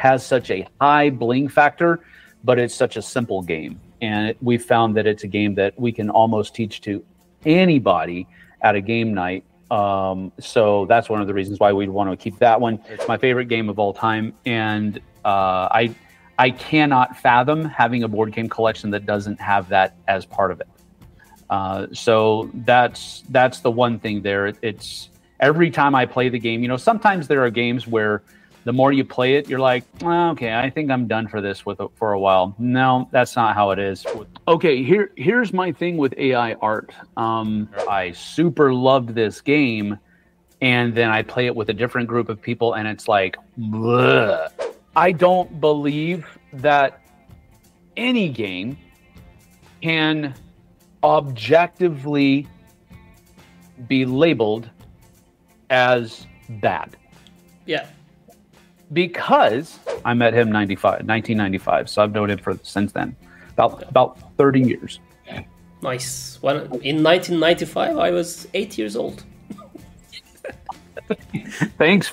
has such a high bling factor, but it's such a simple game. And we found that it's a game that we can almost teach to anybody at a game night. So that's one of the reasons why we'd want to keep that one. It's my favorite game of all time. And I cannot fathom having a board game collection that doesn't have that as part of it. So that's the one thing there. It's every time I play the game, you know, sometimes there are games where the more you play it, you're like, well, okay, I think I'm done for this for a while. No, that's not how it is. Okay, here's my thing with AI art. I super loved this game, and then I play it with a different group of people, and it's like, bleh. I don't believe that any game can objectively be labeled as bad. Yeah. Because I met him 1995, so I've known him since then, about 30 years. Nice. Well, in 1995, I was 8 years old. Thanks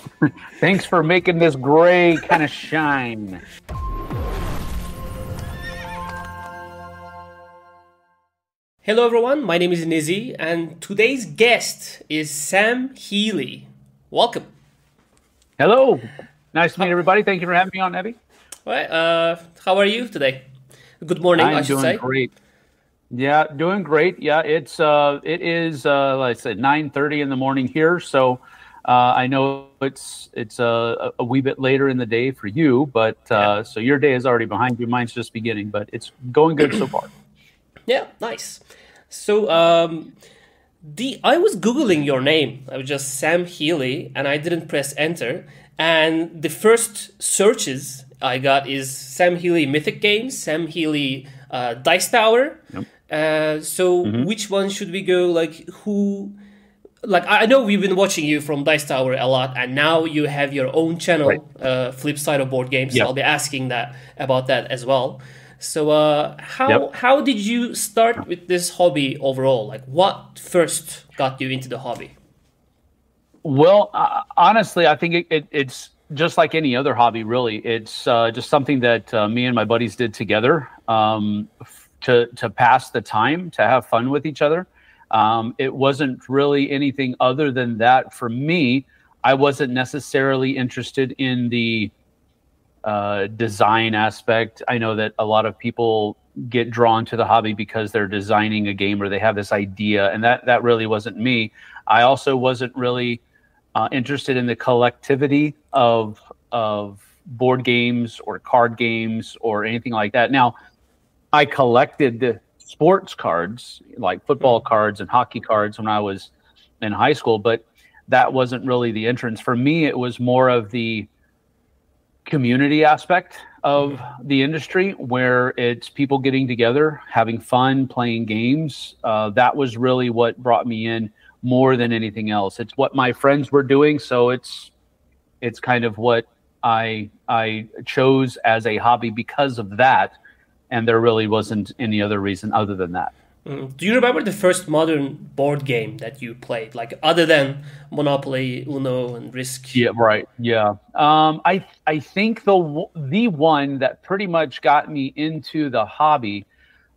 for making this gray kind of shine. Hello everyone, my name is Nizzy, and today's guest is Sam Healey. Welcome. Hello. Nice to meet everybody. Thank you for having me on, Evie. All right, how are you today? Good morning, I should say. I'm doing great. Yeah, doing great. Yeah, it is like I said, 9:30 in the morning here, so I know it's a wee bit later in the day for you, but so your day is already behind you. Mine's just beginning, but it's going good so far. Yeah, nice. So I was Googling your name. I was just Sam Healey, and I didn't press enter. And the first searches I got is Sam Healey Mythic Games, Sam Healey Dice Tower. Yep. Which one should we go? Like who? Like I know we've been watching you from Dice Tower a lot, and now you have your own channel, right. Flipside of board games. Yep. So I'll be asking about that as well. So how did you start with this hobby overall? Like what first got you into the hobby? Well, honestly, I think it's just like any other hobby, really. It's just something that me and my buddies did together to pass the time, to have fun with each other. It wasn't really anything other than that for me. I wasn't necessarily interested in the design aspect. I know that a lot of people get drawn to the hobby because they're designing a game or they have this idea, and that really wasn't me. I also wasn't really interested in the collectivity of board games or card games or anything like that. Now, I collected the sports cards, like football cards and hockey cards when I was in high school, but that wasn't really the entrance. For me, it was more of the community aspect of the industry, where it's people getting together, having fun, playing games. That was really what brought me in more than anything else. It's what my friends were doing, so it's kind of what I chose as a hobby because of that, and there really wasn't any other reason other than that. Do you remember the first modern board game that you played, like other than Monopoly, Uno, and Risk? Yeah, right. Yeah. I think the one that pretty much got me into the hobby,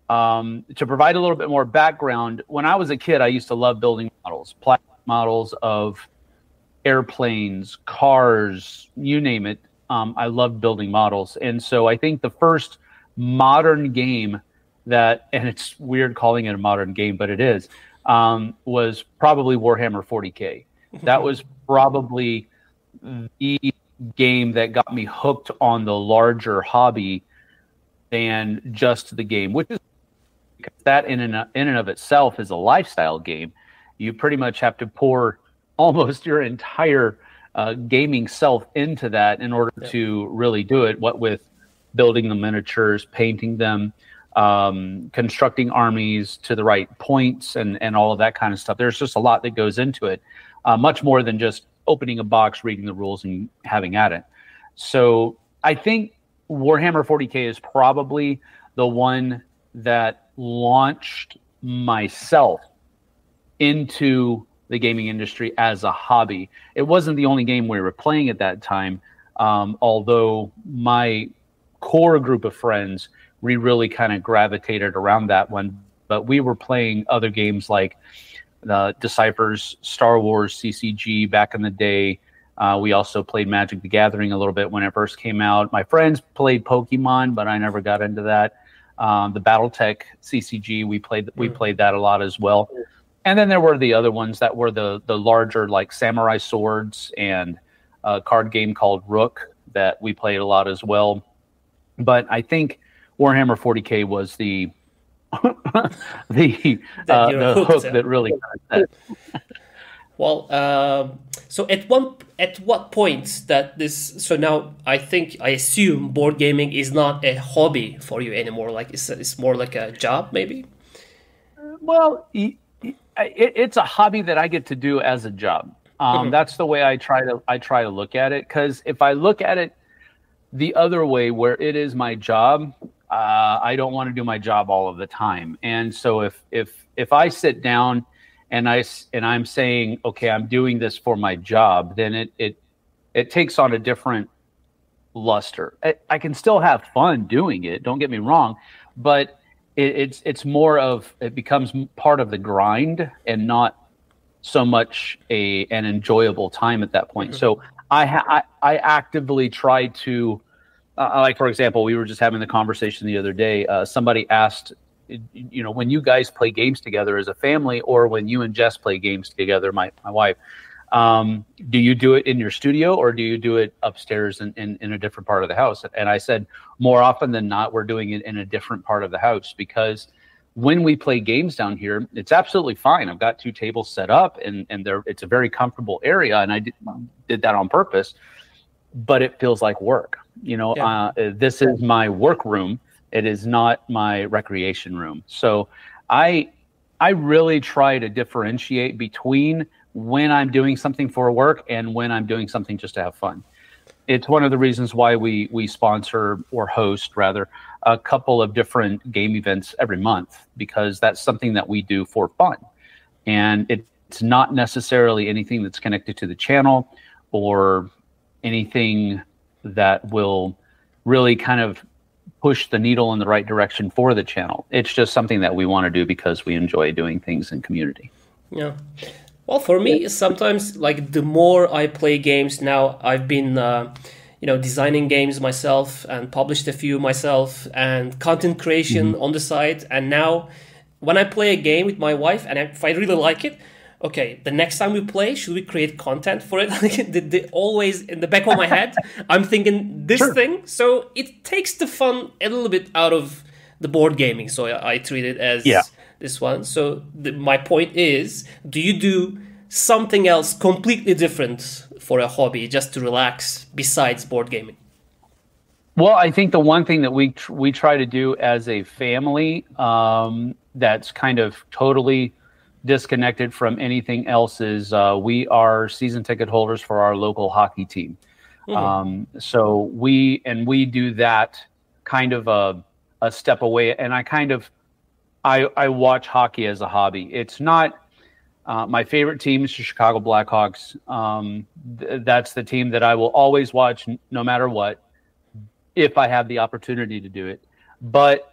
to provide a little bit more background, when I was a kid, I used to love building models, plastic models of airplanes, cars, you name it. I loved building models. And so I think the first modern game that, and it's weird calling it a modern game, but it is, was probably Warhammer 40K. That was probably the game that got me hooked on the larger hobby than just the game, which is because that in and of itself is a lifestyle game. You pretty much have to pour almost your entire gaming self into that in order to really do it, what with building the miniatures, painting them, constructing armies to the right points and all of that kind of stuff. There's just a lot that goes into it, much more than just opening a box, reading the rules, and having at it. So I think Warhammer 40K is probably the one that launched myself into the gaming industry as a hobby. It wasn't the only game we were playing at that time, Although my core group of friends, we really kind of gravitated around that one. But we were playing other games like the Decipher's Star Wars CCG back in the day. We also played Magic the Gathering a little bit when it first came out. My friends played Pokemon, but I never got into that. The BattleTech CCG, we played that a lot as well. And then there were the other ones that were the larger, like Samurai Swords, and a card game called Rook that we played a lot as well. But I think Warhammer 40K was the hook that really got it. Well, so at what point that this? So now I assume board gaming is not a hobby for you anymore. Like it's more like a job, maybe. Well, it's a hobby that I get to do as a job. That's the way I try to look at it. Because if I look at it the other way, where it is my job, I don't want to do my job all of the time. And so if I sit down and I'm saying, okay, I'm doing this for my job, then it takes on a different luster. I can still have fun doing it, don't get me wrong, but it's more of, it becomes part of the grind and not so much an enjoyable time at that point. So I actively try to, like, for example, we were just having the conversation the other day. Somebody asked, when you guys play games together as a family, or when you and Jess play games together, my wife, do you do it in your studio, or do you do it upstairs in a different part of the house? And I said, more often than not, we're doing it in a different part of the house, because when we play games down here, it's absolutely fine. I've got 2 tables set up, and it's a very comfortable area, and I did that on purpose, but it feels like work. This is my work room. It is not my recreation room. So I really try to differentiate between when I'm doing something for work and when I'm doing something just to have fun. It's one of the reasons why we sponsor, or host rather, a couple of different game events every month, because that's something that we do for fun. And it's not necessarily anything that's connected to the channel or anything that will really kind of push the needle in the right direction for the channel. It's just something that we want to do because we enjoy doing things in community. Yeah. Well, for me, sometimes, like, the more I play games now, I've been, designing games myself and published a few myself, and content creation on the side. And now when I play a game with my wife, and if I really like it, okay, the next time we play, should we create content for it? Always in the back of my head, I'm thinking this thing. So it takes the fun a little bit out of the board gaming. So I treat it as this one. So my point is, do you do something else completely different for a hobby, just to relax, besides board gaming? Well, I think the one thing that we try to do as a family, that's kind of totally disconnected from anything else, is we are season ticket holders for our local hockey team. So we do that kind of a step away, and I watch hockey as a hobby. It's not my favorite team is the Chicago Blackhawks. That's the team that I will always watch no matter what, if I have the opportunity to do it. But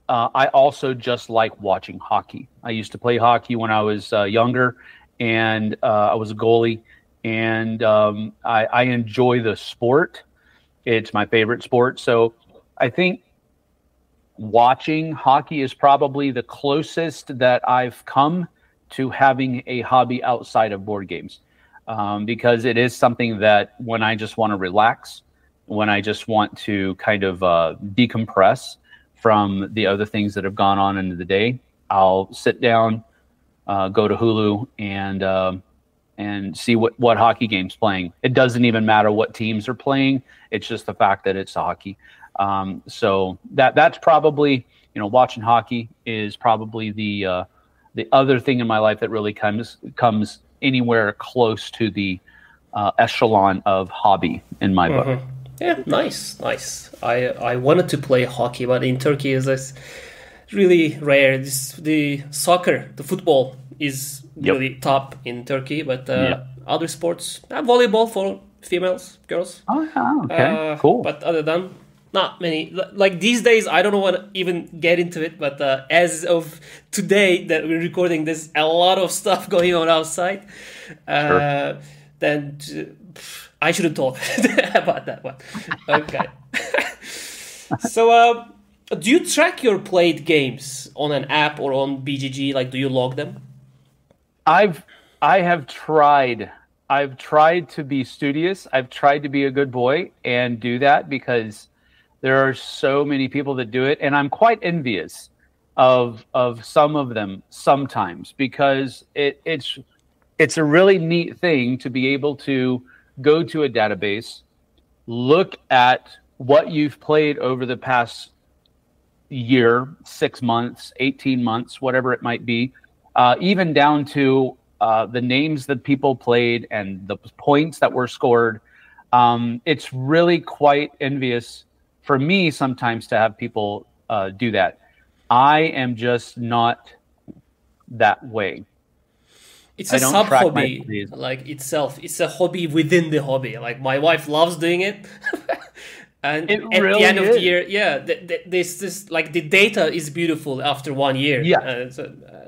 I also just like watching hockey. I used to play hockey when I was younger, and I was a goalie, and I enjoy the sport. It's my favorite sport. So I think watching hockey is probably the closest that I've come to having a hobby outside of board games, because it is something that when I just want to relax, when I just want to kind of decompress from the other things that have gone on into the day, I'll sit down, go to Hulu, and see what hockey game's playing. It doesn't even matter what teams are playing. It's just the fact that it's hockey. So that's probably, watching hockey is probably the other thing in my life that really comes anywhere close to the echelon of hobby in my book. Yeah, nice. I wanted to play hockey, but in Turkey it's really rare. The soccer, the football is really top in Turkey, but other sports, volleyball for females, girls. Oh, yeah, okay, cool. But other than not many. Like these days, I don't want to even get into it. But as of today that we're recording, there's a lot of stuff going on outside. Sure. Then I shouldn't talk about that one. Okay. So, do you track your played games on an app or on BGG? Like, do you log them? I have tried. I've tried to be studious. I've tried to be a good boy and do that because there are so many people that do it, and I'm quite envious of some of them sometimes because it's a really neat thing to be able to go to a database, look at what you've played over the past year, 6 months, 18 months, whatever it might be, even down to the names that people played and the points that were scored. It's really quite envious for me sometimes to have people do that. I am just not that way. It's a sub hobby, like itself. It's a hobby within the hobby. Like my wife loves doing it. And at the end of the year, yeah, this like the data is beautiful after 1 year. Yeah,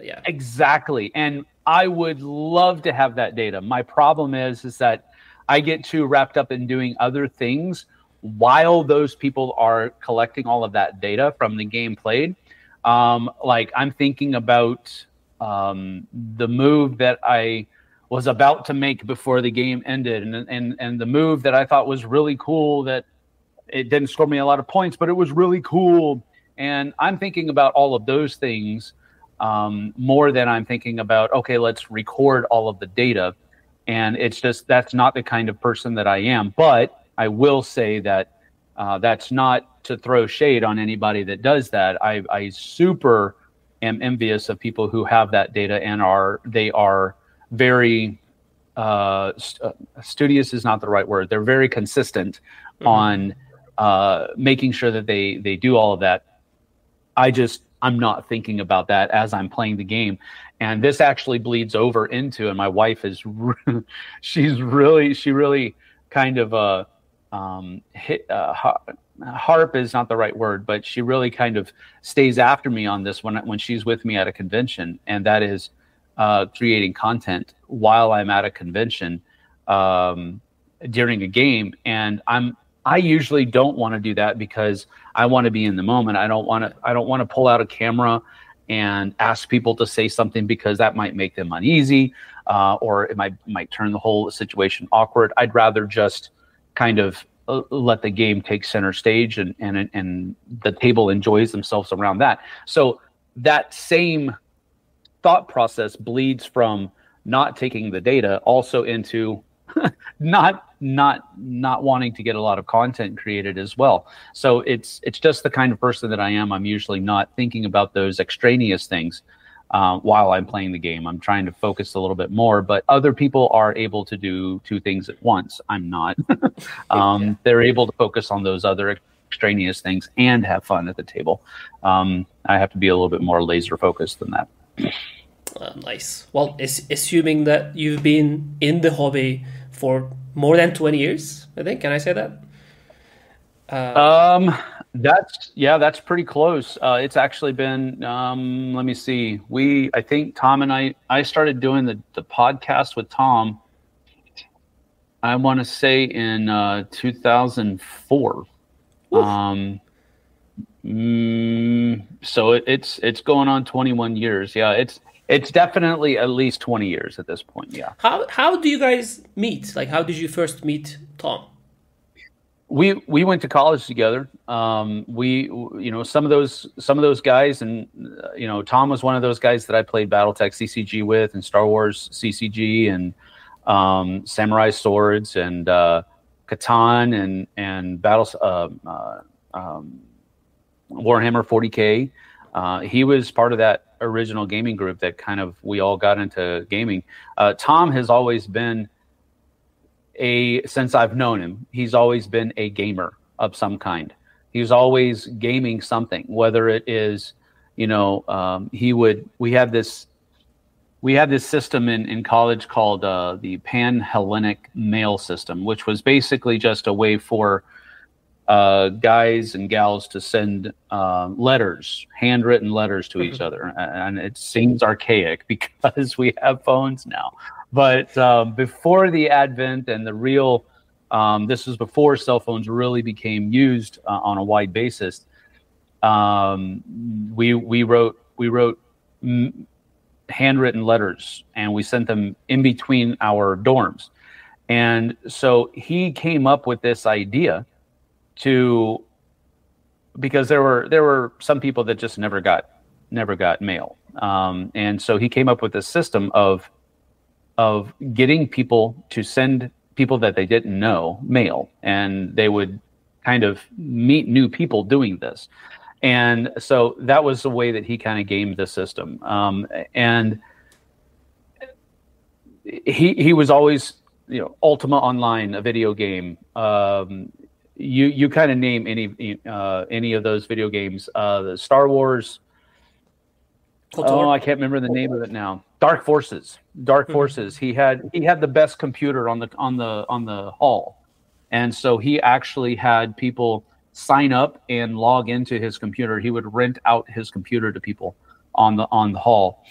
yeah, exactly. And I would love to have that data. My problem is that I get too wrapped up in doing other things while those people are collecting all of that data from the game played. Like I'm thinking about the move that I was about to make before the game ended, and the move that I thought was really cool that it didn't score me a lot of points, but it was really cool. And I'm thinking about all of those things more than I'm thinking about, okay, let's record all of the data. And it's just, that's not the kind of person that I am. But I will say that that's not to throw shade on anybody that does that. I super am envious of people who have that data and they are very, studious is not the right word. They're very consistent on making sure that they do all of that. I'm not thinking about that as I'm playing the game. And this actually bleeds over into, and my wife is, she really kind of, harp is not the right word, but she really kind of stays after me on this when she's with me at a convention. And that is creating content while I'm at a convention during a game. And I usually don't want to do that because I want to be in the moment. I don't want to pull out a camera and ask people to say something because that might make them uneasy, or it might turn the whole situation awkward. I'd rather just kind of let the game take center stage and the table enjoys themselves around that. So that same thought process bleeds from not taking the data also into not wanting to get a lot of content created as well. So it's just the kind of person that I am. I'm usually not thinking about those extraneous things while I'm playing the game. I'm trying to focus a little bit more, but other people are able to do two things at once. I'm not. They're able to focus on those other extraneous things and have fun at the table. I have to be a little bit more laser focused than that. Nice. Well, assuming that you've been in the hobby for more than 20 years, I think. Can I say that? That's pretty close. It's actually been, let me see. I think Tom and I started doing the podcast with Tom, I want to say in 2004. So it's going on 21 years. Yeah, it's definitely at least 20 years at this point. Yeah. How do you guys meet? Like, how did you first meet Tom? We went to college together. Some of those guys, and Tom was one of those guys that I played BattleTech CCG with, and Star Wars CCG, and Samurai Swords, and Catan, and Warhammer 40K. He was part of that original gaming group that kind of we all got into gaming. Tom has always been since I've known him, he's always been a gamer of some kind. He's always gaming something, whether it is, we have this we had this system in college called the Pan-Hellenic Mail System, which was basically just a way for guys and gals to send letters, handwritten letters to each other. And it seems archaic because we have phones now. But before the advent and the real, this was before cell phones really became used on a wide basis. We wrote handwritten letters, and we sent them in between our dorms. And so he came up with this idea because there were some people that just never got mail. And so he came up with this system of getting people to send people that they didn't know mail, and they would kind of meet new people doing this. And so that was the way that he kind of gamed the system. And he was always, Ultima Online, a video game. You kind of name any of those video games. The Star Wars. Oh, I can't remember the name of it now. Dark Forces. Forces. He had the best computer on the hall, and so he actually had people sign up and log into his computer. He would rent out his computer to people on the hall.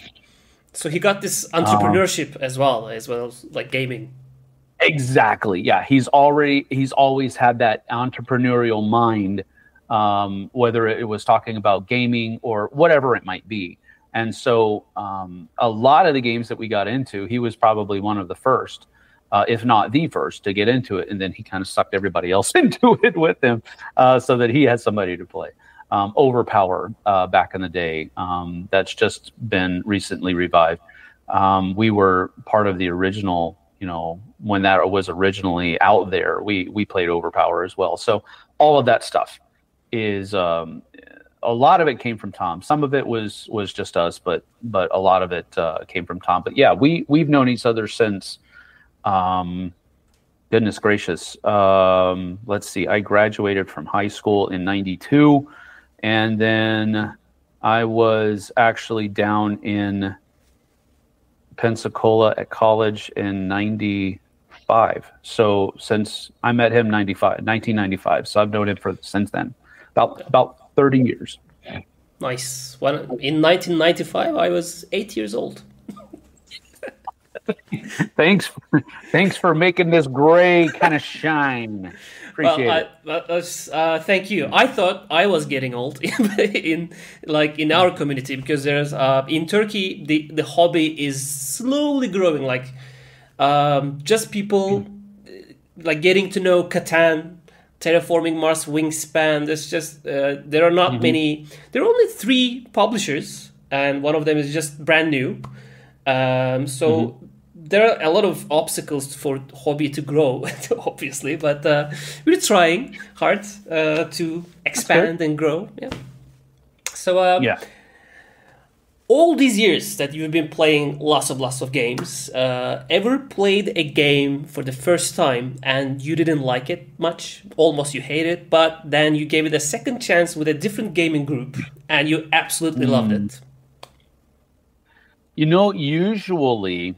So he got this entrepreneurship as well as like gaming. Exactly. Yeah, he's always had that entrepreneurial mind, whether it was talking about gaming or whatever it might be. And so a lot of the games that we got into, he was probably one of the first, if not the first, to get into it. And then he kind of sucked everybody else into it with him so that he had somebody to play. Overpower back in the day, that's just been recently revived. We were part of the original, when that was originally out there, we played Overpower as well. So all of that stuff is a lot of it came from Tom. Some of it was just us, but a lot of it came from Tom. But yeah, we've known each other since. Goodness gracious. Let's see. I graduated from high school in '92, and then I was actually down in Pensacola at college in '95. So since I met him 1995. So I've known him since then, about 30 years. Nice. Well, in 1995, I was 8 years old. Thanks for making this gray kind of shine. Appreciate it. Thank you. I thought I was getting old in our community, because there's in Turkey the hobby is slowly growing. Like just people like getting to know Catan, Terraforming Mars, Wingspan. There's just there are not many. There are only 3 publishers, and one of them is just brand new. So there are a lot of obstacles for hobby to grow, obviously, but we're trying hard to expand and grow. Yeah. So all these years that you've been playing lots of games, ever played a game for the first time and you didn't like it much, almost you hate it, but then you gave it a second chance with a different gaming group and you absolutely loved it? Usually,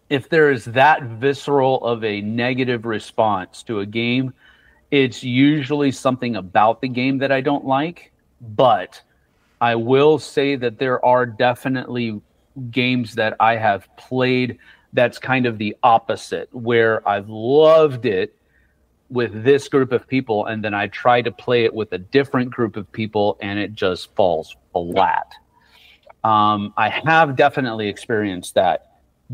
if there is that visceral of a negative response to a game, it's usually something about the game that I don't like. But I will say that there are definitely games that I have played that's kind of the opposite, where I've loved it with this group of people, and then I try to play it with a different group of people, and it just falls flat. I have definitely experienced that.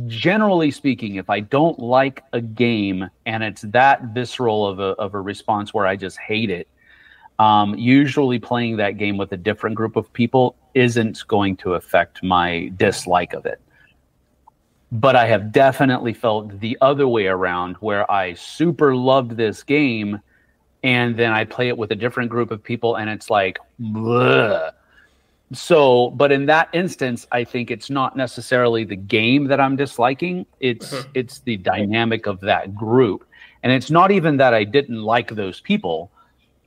Generally speaking, if I don't like a game and it's that visceral of a response where I just hate it, usually playing that game with a different group of people isn't going to affect my dislike of it. But I have definitely felt the other way around, where I super loved this game and then I play it with a different group of people and it's like, bleh. So, but in that instance, I think it's not necessarily the game that I'm disliking. It's the dynamic of that group. And it's not even that I didn't like those people.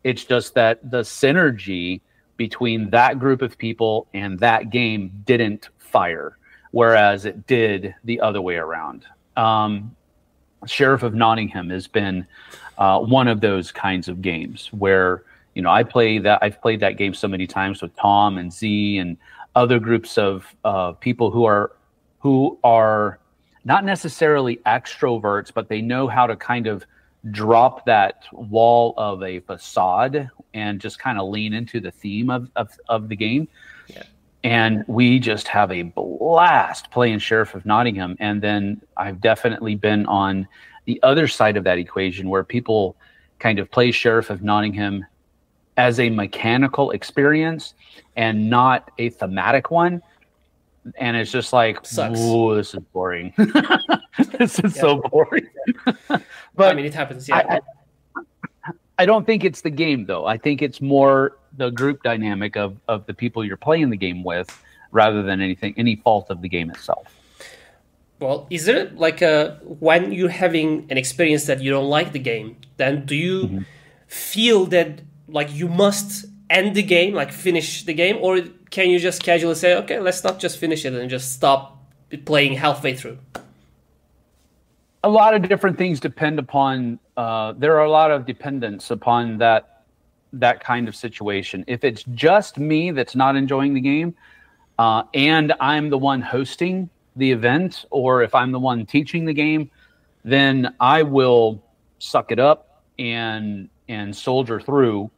It's just that the synergy between that group of people and that game didn't fire. whereas it did the other way around. Sheriff of Nottingham has been one of those kinds of games where, I've played that game so many times with Tom and Z and other groups of people who are not necessarily extroverts, but they know how to kind of drop that wall of a facade and just kind of lean into the theme of the game. Yeah. And we just have a blast playing Sheriff of Nottingham. And then I've definitely been on the other side of that equation where people kind of play Sheriff of Nottingham as a mechanical experience and not a thematic one. And it's just like, oh, this is boring. This is so boring. But I mean, it happens. Yeah. I don't think it's the game, though. I think it's more the group dynamic of the people you're playing the game with rather than any fault of the game itself. Well, is there when you're having an experience that you don't like the game, then do you feel that you must end the game, finish the game, or can you just casually say, okay, let's not just finish it and just stop playing halfway through? A lot of different things depend upon, there are a lot of dependents upon that kind of situation. If it's just me that's not enjoying the game, and I'm the one hosting the event, or if I'm the one teaching the game, then I will suck it up and soldier through,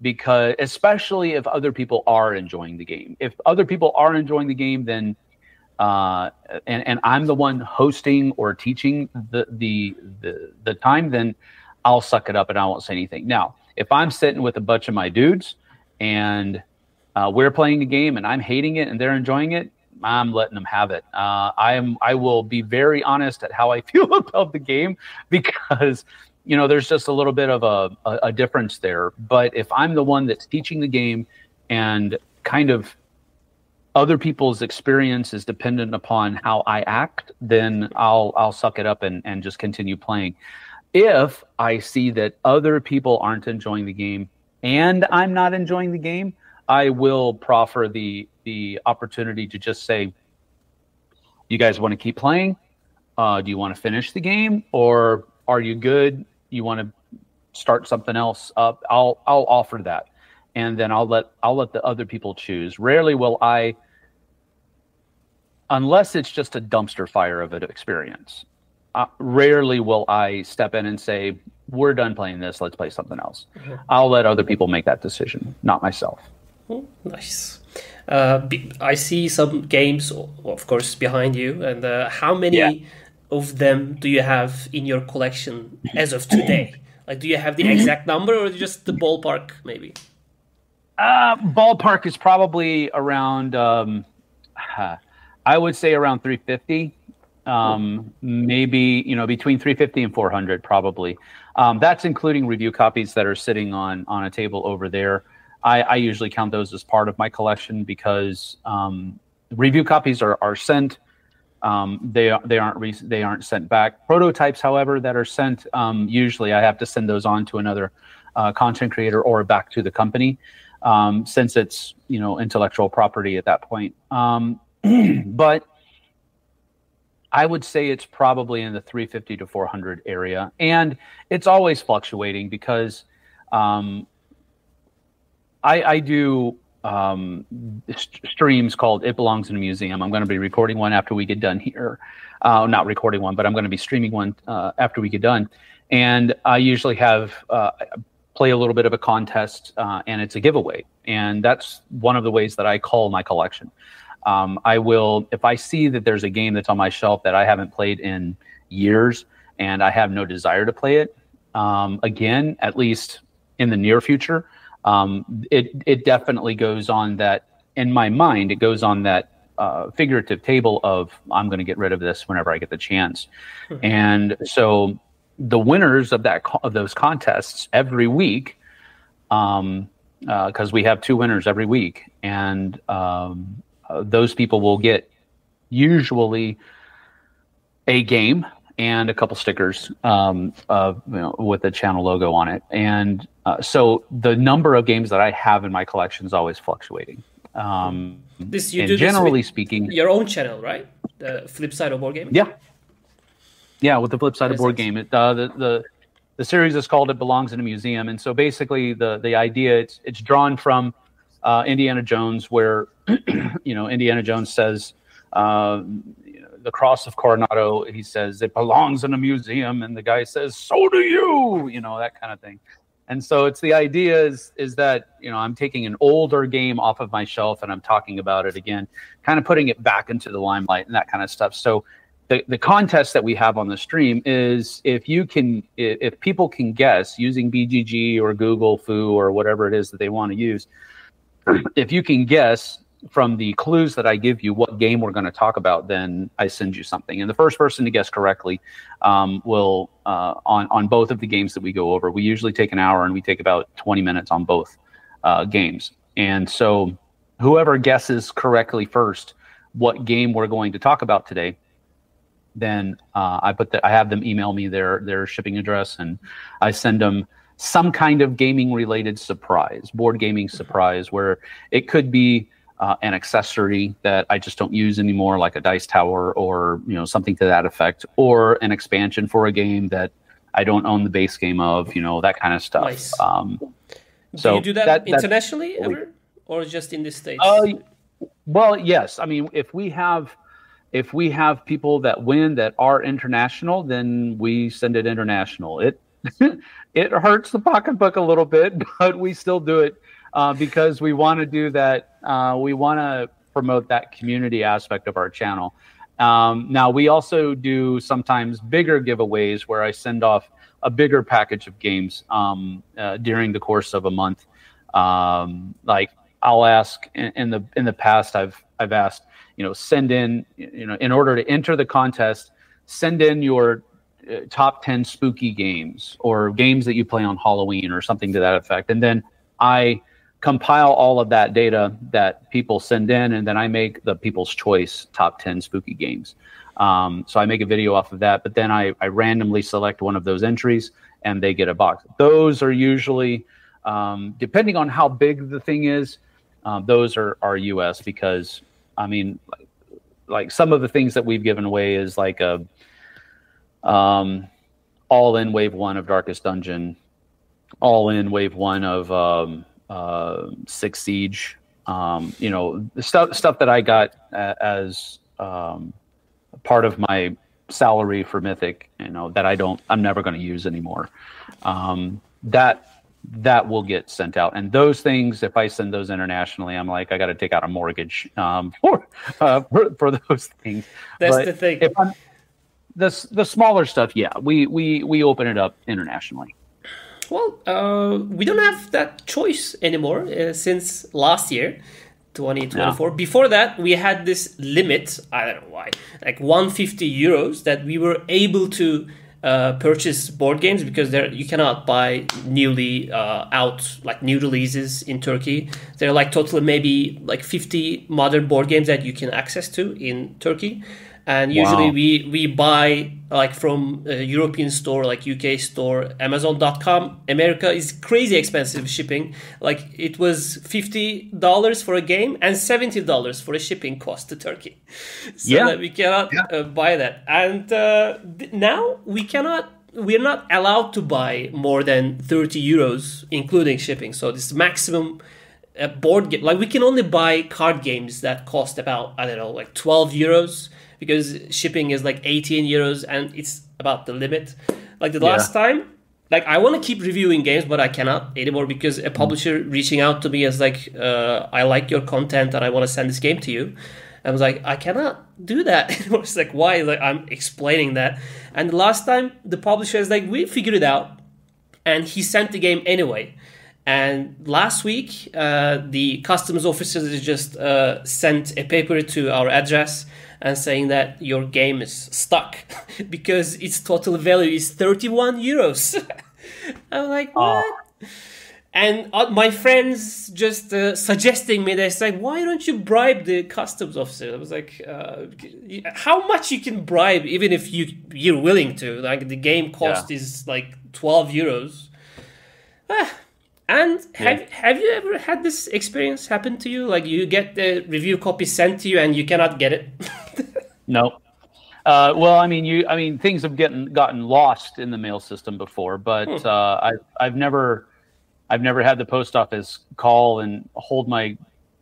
because especially if other people are enjoying the game. If other people are enjoying the game, then and I'm the one hosting or teaching the time, then I'll suck it up and I won't say anything. Now, if I'm sitting with a bunch of my dudes and we're playing a game and I'm hating it and they're enjoying it, I'm letting them have it. I will be very honest at how I feel about the game, because there's just a little bit of a difference there. But if I'm the one that's teaching the game and kind of other people's experience is dependent upon how I act, then I'll suck it up and just continue playing. If I see that other people aren't enjoying the game and I'm not enjoying the game, I will proffer the opportunity to just say, you guys want to keep playing? Do you want to finish the game, or are you good? You want to start something else up? I'll offer that, and then I'll let the other people choose. Rarely will I, unless it's just a dumpster fire of an experience, rarely will I step in and say, we're done playing this, let's play something else. Mm-hmm. I'll let other people make that decision, not myself. Nice. I see some games, of course, behind you. And how many of them do you have in your collection as of today? Do you have the exact number, or just the ballpark, maybe? Ballpark is probably around, I would say around 350. Maybe, between 350 and 400, probably. That's including review copies that are sitting on a table over there. I usually count those as part of my collection, because review copies are sent. They aren't sent back. Prototypes, however, that are sent, usually I have to send those on to another content creator or back to the company, since it's intellectual property at that point. But I would say it's probably in the 350 to 400 area, and it's always fluctuating because I do streams called It Belongs in a Museum. I'm going to be recording one after we get done here. Not recording one, but I'm going to be streaming one after we get done. And I usually have play a little bit of a contest, and it's a giveaway. And that's one of the ways that I call my collection. I will, if I see that there's a game that's on my shelf that I haven't played in years and I have no desire to play it again, at least in the near future, it definitely goes on that, in my mind, it goes on that figurative table of, I'm going to get rid of this whenever I get the chance. Mm-hmm. And so the winners of those contests every week, because we have 2 winners every week, and those people will get usually a game and a couple stickers with the channel logo on it. And so the number of games that I have in my collection is always fluctuating. This you and do generally this with speaking, your own channel, right? The Flipside of board gaming. Yeah, with the flip side of board Nice. game, the series is called "It Belongs in a Museum," and so basically the idea it's drawn from Indiana Jones, where Indiana Jones says the cross of Coronado. He says it belongs in a museum, and the guy says, "So do you," that kind of thing. And so it's the idea is that I'm taking an older game off of my shelf and I'm talking about it again, kind of putting it back into the limelight and that kind of stuff. So the contest that we have on the stream is if people can guess using BGG or Google Foo or whatever it is that they want to use, if you can guess from the clues that I give you what game we're going to talk about, then I send you something. And the first person to guess correctly will on both of the games that we go over. We usually take an hour and we take about 20 minutes on both games. And so whoever guesses correctly first what game we're going to talk about today, then I have them email me their shipping address, and I send them some kind of gaming related surprise, board gaming surprise, where it could be an accessory that I just don't use anymore, like a dice tower or something to that effect, or an expansion for a game that I don't own the base game of, that kind of stuff. Nice. So do you do that internationally ever, or just in the States? Well, yes. I mean, if we have people that win that are international, then we send it international. It it hurts the pocketbook a little bit, but we still do it because we want to do that. We want to promote that community aspect of our channel. Now, we also do sometimes bigger giveaways where I send off a bigger package of games during the course of a month. Like I'll ask in the past, I've asked, send in, in order to enter the contest, send in your top 10 spooky games or games that you play on Halloween or something to that effect. And then I compile all of that data that people send in, and then I make the People's Choice top 10 spooky games. So I make a video off of that, but then I randomly select one of those entries and they get a box. Those are usually, depending on how big the thing is, those are US, because I mean, like some of the things that we've given away is like a all in wave 1 of Darkest Dungeon, all in wave 1 of Six Siege, the stuff that I got as part of my salary for Mythic, that I'm never going to use anymore. That will get sent out, and those things, if I send those internationally, I'm like, I got to take out a mortgage for those things. That's the thing. If the smaller stuff, yeah, we open it up internationally. Well, we don't have that choice anymore since last year, 2024. No. Before that, we had this limit, I don't know why, like 150 euros that we were able to purchase board games, because you cannot buy newly out, like new releases in Turkey. There are like totally maybe like 50 modern board games that you can access to in Turkey. And usually we buy like from a European store, like UK store, Amazon.com. America is crazy expensive shipping. Like it was $50 for a game and $70 for a shipping cost to Turkey. So that we cannot buy that. And now we're not allowed to buy more than 30 euros, including shipping. So this maximum board game, like we can only buy card games that cost about, I don't know, like 12 euros. Because shipping is like 18 euros and it's about the limit. Like the last time, like I want to keep reviewing games, but I cannot anymore because a publisher reaching out to me is like, I like your content and I want to send this game to you. I was like, I cannot do that anymore. It's like, why? Like I'm explaining that. And the last time the publisher is like, we figured it out. And he sent the game anyway. And last week, the customs officers just sent a paper to our address and saying that your game is stuck because its total value is 31 euros. I'm like, what? And my friends just suggesting me, they're like, why don't you bribe the customs officer? I was like, how much you can bribe, even if you're willing to? Like the game cost is like 12 euros. And have you ever had this experience happen to you? Like you get the review copy sent to you and you cannot get it? No. Well, I mean, things have gotten lost in the mail system before, but I've never had the post office call and hold my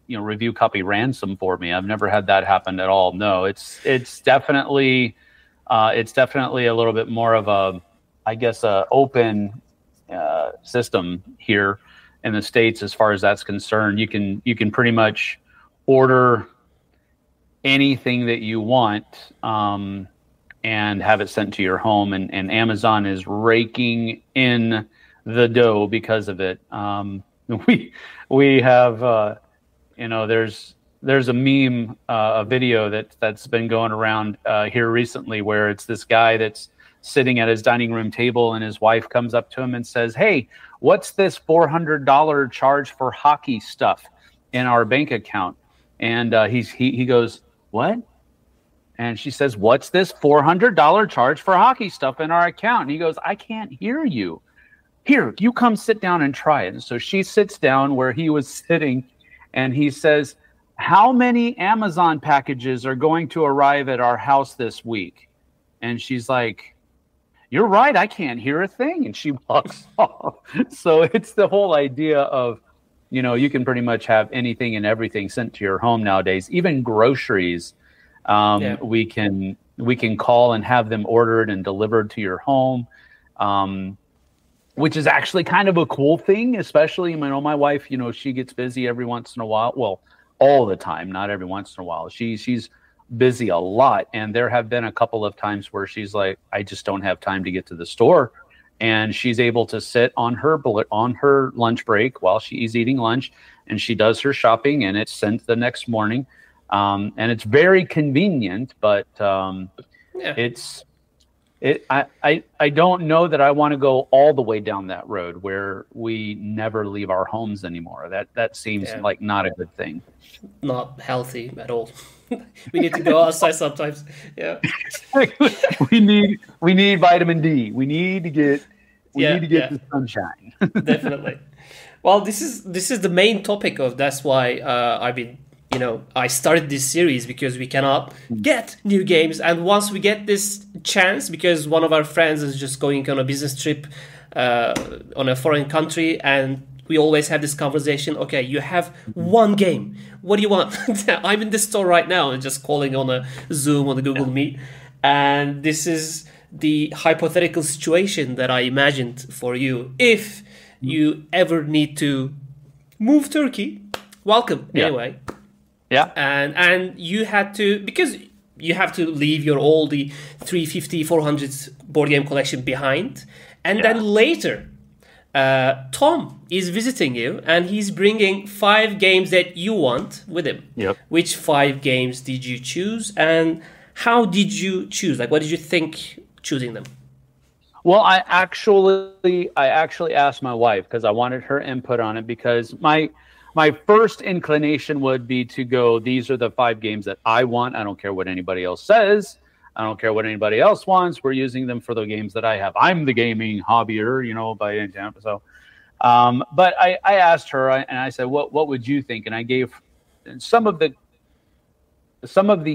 review copy ransom for me. I've never had that happen at all. No, it's definitely a little bit more of a open system here in the States as far as that's concerned. You can pretty much order anything that you want and have it sent to your home, and Amazon is raking in the dough because of it. We have there's a meme, a video that's been going around here recently where it's this guy that's sitting at his dining room table and his wife comes up to him and says, "Hey, what's this $400 charge for hockey stuff in our bank account?" And he goes, "What?" And she says, "What's this $400 charge for hockey stuff in our account?" And he goes, "I can't hear you. Here, you come sit down and try it." And so she sits down where he was sitting, and he says, "How many Amazon packages are going to arrive at our house this week?" And she's like, "You're right, I can't hear a thing." And she walks off. So it's the whole idea of, you can pretty much have anything and everything sent to your home nowadays. Even groceries, we can call and have them ordered and delivered to your home, which is actually kind of a cool thing. Especially, my wife, she gets busy every once in a while. Well, all the time, not every once in a while. She's busy a lot, and there have been a couple of times where she's like, "I just don't have time to get to the store," and she's able to sit on her lunch break while she's eating lunch, and she does her shopping, and it's sent the next morning, and it's very convenient. But I don't know that I want to go all the way down that road where we never leave our homes anymore. That seems like not a good thing. Not healthy at all. We need to go outside sometimes. Yeah. we need vitamin D. We need to get the sunshine. Definitely. Well, this is the main topic of. That's why I started this series, because we cannot get new games, and once we get this chance, because one of our friends is just going on a business trip on a foreign country, and we always have this conversation. Okay, you have one game. What do you want? I'm in the store right now and just calling on a Zoom, on a Google Meet. And this is the hypothetical situation that I imagined for you. If you ever need to move Turkey, welcome anyway. Yeah. And you had to, because you have to leave your all the 350, 400 board game collection behind. And then later, Tom is visiting you, and he's bringing 5 games that you want with him. Yep. Which 5 games did you choose, and how did you choose? Like, what did you think choosing them? Well, I actually asked my wife because I wanted her input on it, because my first inclination would be to go, these are the 5 games that I want. I don't care what anybody else says. I don't care what anybody else wants. We're using them for the games that I have. I'm the gaming hobbyer, by example. So, but I asked her, and I said, what would you think? And I gave some of the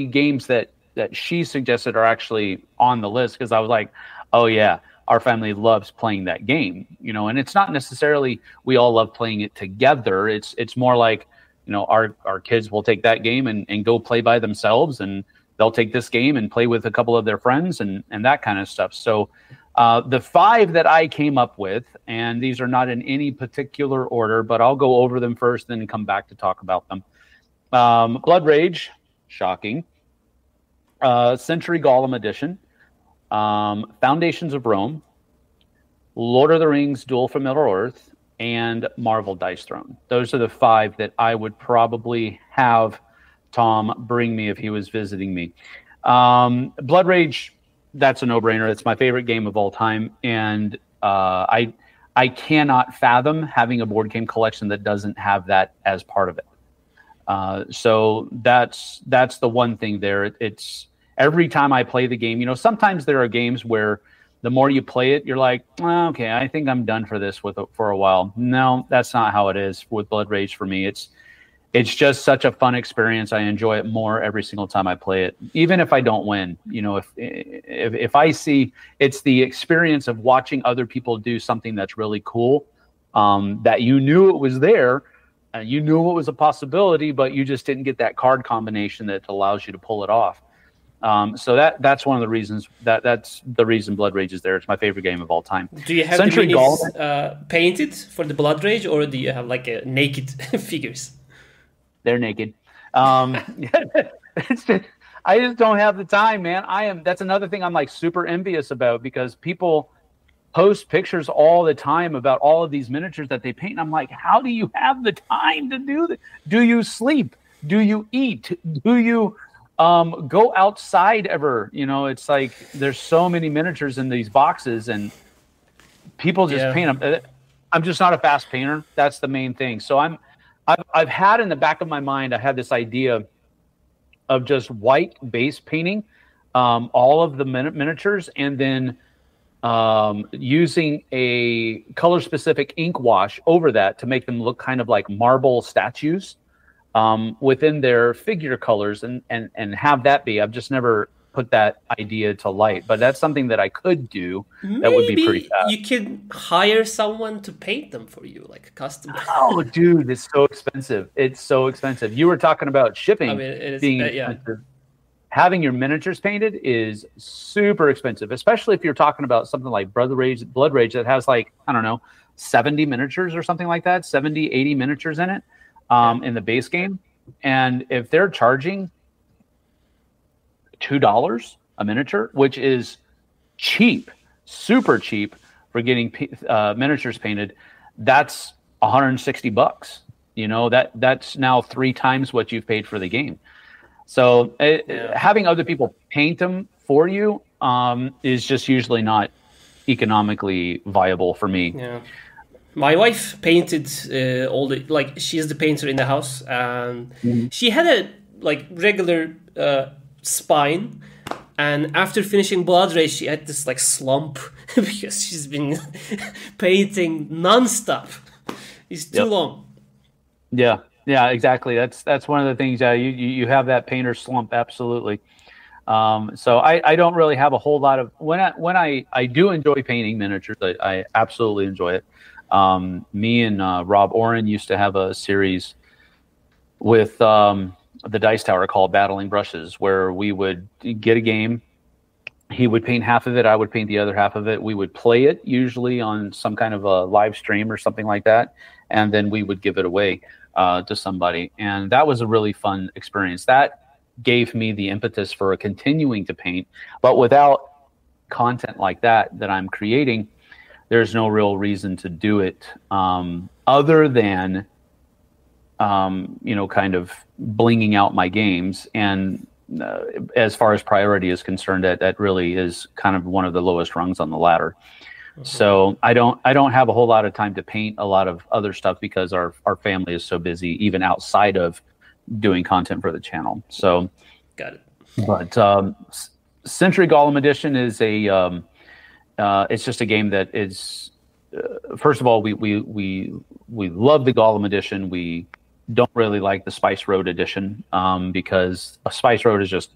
games that she suggested are actually on the list, because I was like, oh yeah, our family loves playing that game, and it's not necessarily we all love playing it together. It's more like, our kids will take that game and go play by themselves, and they'll take this game and play with a couple of their friends and that kind of stuff. So the 5 that I came up with, and these are not in any particular order, but I'll go over them first, then come back to talk about them. Blood Rage, shocking. Century Golem Edition. Foundations of Rome, Lord of the Rings, Duel for Middle-earth, and Marvel Dice Throne. Those are the 5 that I would probably have Tom bring me if he was visiting me. Blood Rage, that's a no-brainer. It's my favorite game of all time, and I cannot fathom having a board game collection that doesn't have that as part of it. So that's the one thing there. It's every time I play the game, sometimes there are games where the more you play it, you're like, "Oh, okay, I think I'm done for this for a while." No, that's not how it is with Blood Rage for me. It's just such a fun experience. I enjoy it more every single time I play it, even if I don't win. You know, if I see, it's the experience of watching other people do something that's really cool, that you knew it was there, and you knew it was a possibility, but you just didn't get that card combination that allows you to pull it off. So that's one of the reasons that's the reason Blood Rage is there. It's my favorite game of all time. Do you have Century the minis painted for the Blood Rage, or do you have like a naked figures? They're naked. It's just, I just don't have the time, man. That's another thing I'm like super envious about, because people post pictures all the time about all of these miniatures that they paint. And I'm like, how do you have the time to do that? Do you sleep? Do you eat? Do you go outside ever? You know, it's like there's so many miniatures in these boxes, and people just paint them. I'm just not a fast painter. That's the main thing. So I've had in the back of my mind, I had this idea of just white base painting all of the miniatures, and then using a color specific ink wash over that to make them look kind of like marble statues within their figure colors, and have that be. I've just never put that idea to light, but that's something that I could do. That would be pretty fast. You can hire someone to paint them for you, like a custom. Oh, dude, it's so expensive. It's so expensive. You were talking about shipping. I mean, it is, being expensive. Having your miniatures painted is super expensive, especially if you're talking about something like Blood Rage that has like, I don't know, 70 miniatures or something like that, 70, 80 miniatures in it in the base game. And if they're charging $2 a miniature, which is cheap, super cheap for getting miniatures painted, that's $160. You know, that's now 3 times what you've paid for the game. So having other people paint them for you is just usually not economically viable for me. Yeah. My wife painted all the, like, she's the painter in the house, and she had a like regular spine, and after finishing Blood Rage she had this like slump because she's been painting non-stop. It's too long. Yeah exactly. That's one of the things. You have that painter slump, absolutely. So I don't really have a whole lot of, when I do enjoy painting miniatures, I absolutely enjoy it. Me and Rob Oren used to have a series with the Dice Tower called Battling Brushes, where we would get a game. He would paint half of it, I would paint the other half of it. We would play it usually on some kind of a live stream or something like that, and then we would give it away to somebody. And that was a really fun experience. That gave me the impetus for continuing to paint. But without content like that I'm creating, there's no real reason to do it other than kind of blinging out my games. And as far as priority is concerned, that really is kind of one of the lowest rungs on the ladder. So I don't have a whole lot of time to paint a lot of other stuff, because our family is so busy, even outside of doing content for the channel. So got it. But Century Golem Edition is it's just a game that is first of all, we love the Golem Edition. We don't really like the Spice Road Edition because a Spice Road is just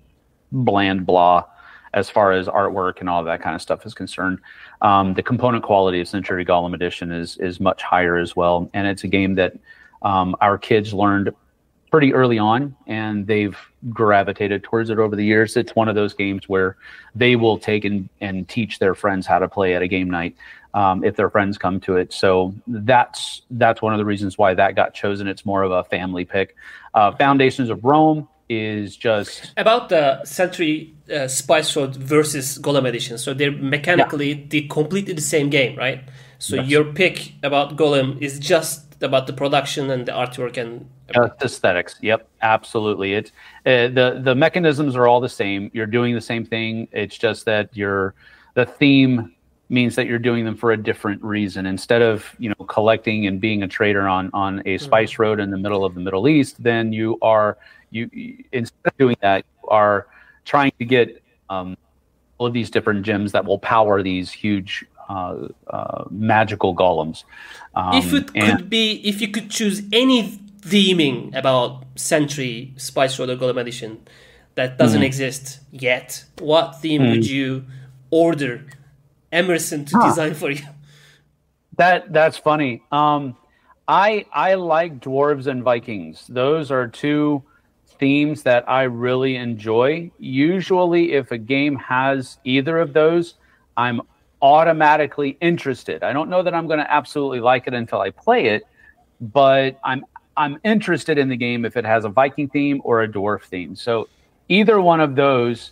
bland blah as far as artwork and all that kind of stuff is concerned. The component quality of Century Golem Edition is much higher as well, and it's a game that our kids learned pretty early on, and they've gravitated towards it over the years. It's one of those games where they will take and teach their friends how to play at a game night if their friends come to it. So that's one of the reasons why that got chosen. It's more of a family pick. Foundations of Rome is just about the Century Spice Road versus Golem Edition. So they're mechanically they're completely the same game, right? So your pick about Golem is just about the production and the artwork and aesthetics. Yep, absolutely. It's the mechanisms are all the same. You're doing the same thing. It's just that the theme means that you're doing them for a different reason. Instead of collecting and being a trader on a spice road in the middle of the Middle East, then you instead of doing that, you are trying to get of these different gems that will power these huge magical golems. If you could choose any theming about Century Spice Road or Golem Edition that doesn't exist yet, what theme would you order Emerson to design for you? That's funny. I like Dwarves and Vikings. Those are two themes that I really enjoy. Usually, if a game has either of those, I'm automatically interested. I don't know that I'm going to absolutely like it until I play it, but I'm interested in the game if it has a Viking theme or a Dwarf theme. So either one of those,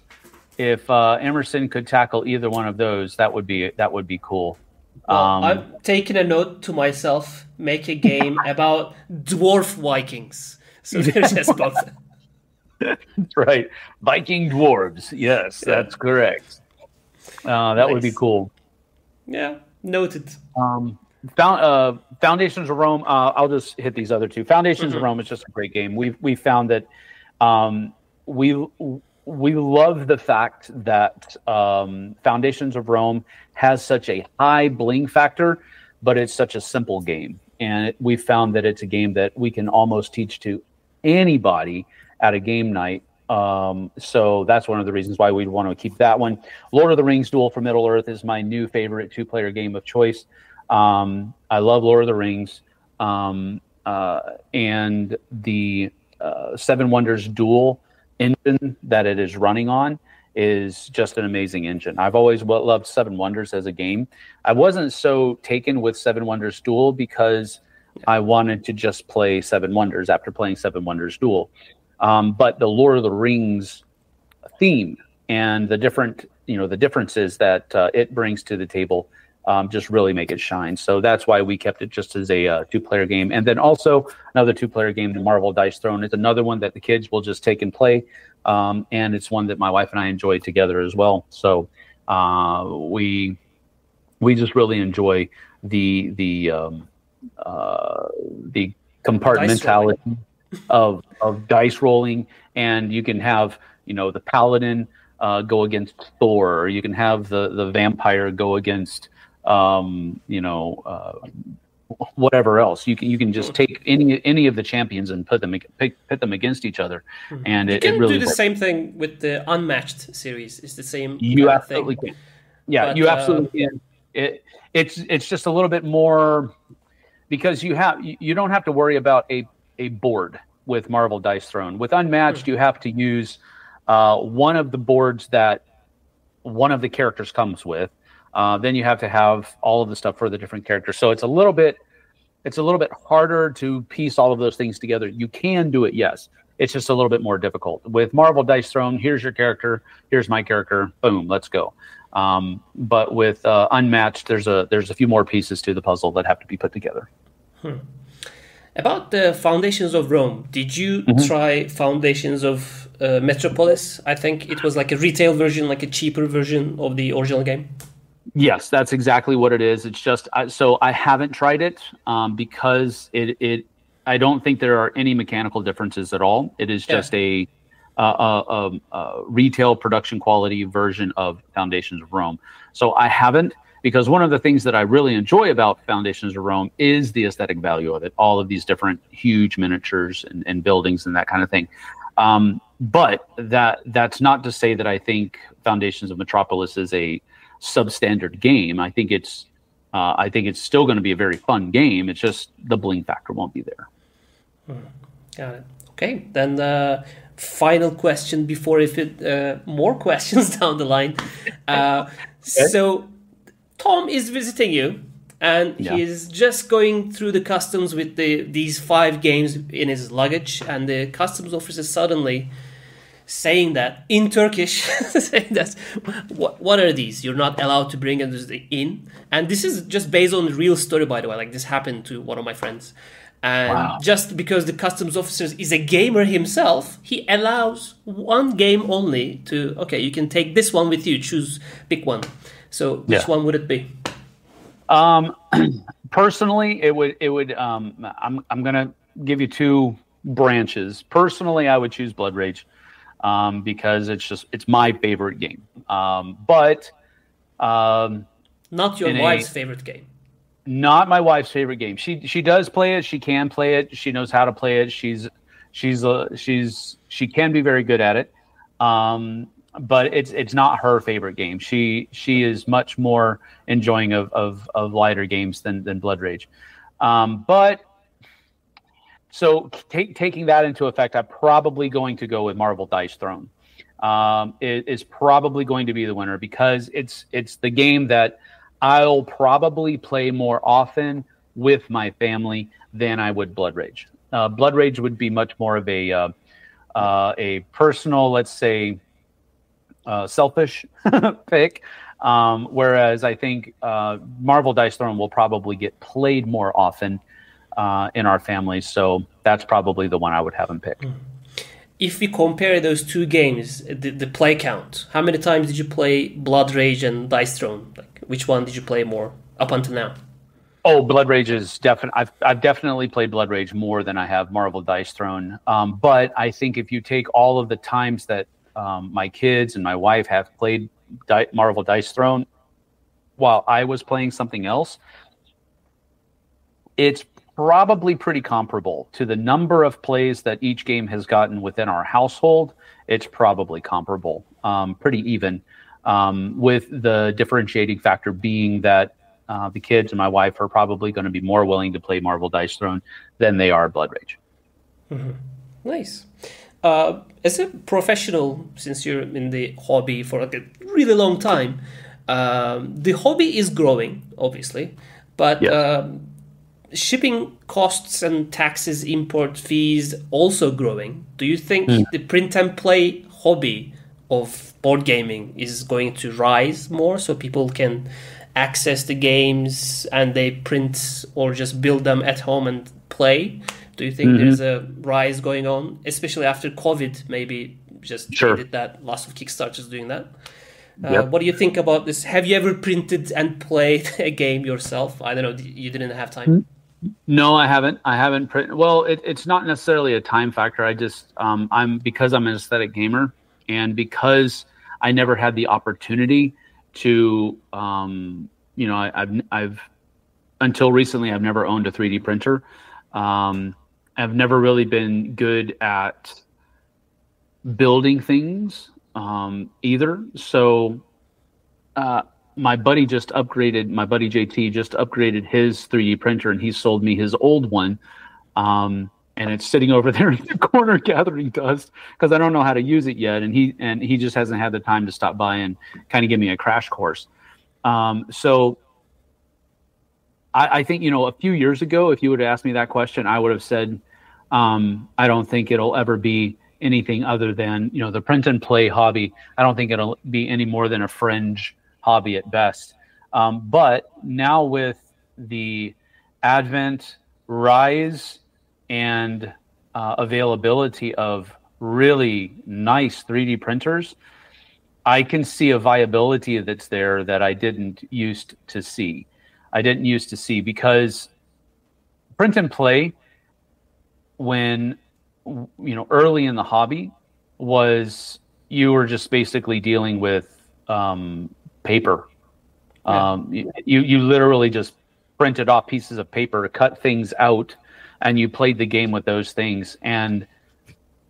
if Emerson could tackle either one of those, that would be cool. Well, I'm taking a note to myself: make a game about dwarf Vikings. So there's just both. That's right, Viking dwarves. Yes, that's correct. That would be cool. Yeah, noted. Foundations of Rome. I'll just hit these other two. Foundations of Rome is just a great game. We found that we love the fact that Foundations of Rome has such a high bling factor, but it's such a simple game. And we found that it's a game that we can almost teach to anybody at a game night. So that's one of the reasons why we'd want to keep that one. Lord of the Rings Duel for Middle-earth is my new favorite two-player game of choice. I love Lord of the Rings. And the Seven Wonders Duel engine that it is running on is just an amazing engine. I've always loved Seven Wonders as a game. I wasn't so taken with Seven Wonders Duel because I wanted to just play Seven Wonders after playing Seven Wonders Duel. But the Lord of the Rings theme and the differences that it brings to the table just really make it shine. So that's why we kept it just as a two-player game. And then also another two-player game, the Marvel Dice Throne, is another one that the kids will just take and play. And it's one that my wife and I enjoy together as well. So we just really enjoy the compartmentality of dice rolling. And you can have, the paladin go against Thor, or you can have the vampire go against whatever else. You can just take any of the champions and pit them against each other, and it really do the same thing with the Unmatched series. It's the same. You absolutely can. Yeah, but, you absolutely can. It's just a little bit more because you don't have to worry about a board with Marvel Dice Throne. With Unmatched, you have to use one of the boards that one of the characters comes with. Then you have to have all of the stuff for the different characters. So it's a little bit harder to piece all of those things together. You can do it, yes. It's just a little bit more difficult. With Marvel Dice Throne, here's your character, here's my character, boom, let's go. But with Unmatched, there's a few more pieces to the puzzle that have to be put together. About the Foundations of Rome, did you try Foundations of Metropolis? I think it was like a retail version, like a cheaper version of the original game. Yes, that's exactly what it is. It's just so I haven't tried it because I don't think there are any mechanical differences at all. It is just a retail production quality version of Foundations of Rome. So I haven't, because one of the things that I really enjoy about Foundations of Rome is the aesthetic value of it. All of these different huge miniatures and buildings and that kind of thing. But that's not to say that I think Foundations of Metropolis is a substandard game. I think it's still going to be a very fun game. It's just the bling factor won't be there. Got it. Okay, then the final question before more questions down the line. So Tom is visiting you, and he's just going through the customs with these 5 games in his luggage, and the customs officer suddenly saying that in Turkish, saying that what are these? You're not allowed to bring them in. And this is just based on the real story, by the way. Like, this happened to one of my friends. And just because the customs officer is a gamer himself, he allows one game only to, okay, you can take this one with you, pick one. So which one would it be? Personally, it would I'm going to give you 2 branches. Personally, I would choose Blood Rage. because it's my favorite game. But not your wife's favorite game. Not my wife's favorite game. She does play it. She can play it. She knows how to play it. She can be very good at it. But it's not her favorite game. She is much more enjoying of lighter games than Blood Rage. But so taking that into effect, I'm probably going to go with Marvel Dice Throne. It is probably going to be the winner because it's the game that I'll probably play more often with my family than I would Blood Rage. Blood Rage would be much more of a personal, let's say, selfish pick, whereas I think Marvel Dice Throne will probably get played more often in our families. So that's probably the one I would have him pick. If we compare those two games, the play count, how many times did you play Blood Rage and Dice Throne? Like, which one did you play more up until now? Oh, Blood Rage is definitely. I've definitely played Blood Rage more than I have Marvel Dice Throne. But I think if you take all of the times that my kids and my wife have played Marvel Dice Throne while I was playing something else, it's probably pretty comparable to the number of plays that each game has gotten within our household. It's probably comparable, pretty even, with the differentiating factor being that the kids and my wife are probably going to be more willing to play Marvel Dice Throne than they are Blood Rage. Mm-hmm. Nice. As a professional, since you're in the hobby for a really long time, the hobby is growing, obviously, but yes. Shipping costs and taxes, import fees also growing. Do you think the print and play hobby of board gaming is going to rise more so people can access the games and they print or just build them at home and play? Do you think there's a rise going on, especially after COVID? Maybe just did that. Lots of Kickstarters doing that. What do you think about this? Have you ever printed and played a game yourself? I don't know. You didn't have time. No, I haven't. I haven't printed. Well, it's not necessarily a time factor. I just because I'm an aesthetic gamer, and because I never had the opportunity to I've until recently I've never owned a 3D printer. I've never really been good at building things either. So my buddy JT just upgraded his 3D printer, and he sold me his old one. And it's sitting over there in the corner gathering dust because I don't know how to use it yet. And he just hasn't had the time to stop by and kind of give me a crash course. So I think, a few years ago, if you would have asked me that question, I would have said, I don't think it'll ever be anything other than, the print and play hobby. I don't think it'll be any more than a fringe hobby at best. But now with the advent, rise, and availability of really nice 3D printers, I can see a viability that's there that I didn't used to see. Because print and play, when early in the hobby, was you were just basically dealing with paper. You literally just printed off pieces of paper, cut things out, and you played the game with those things. And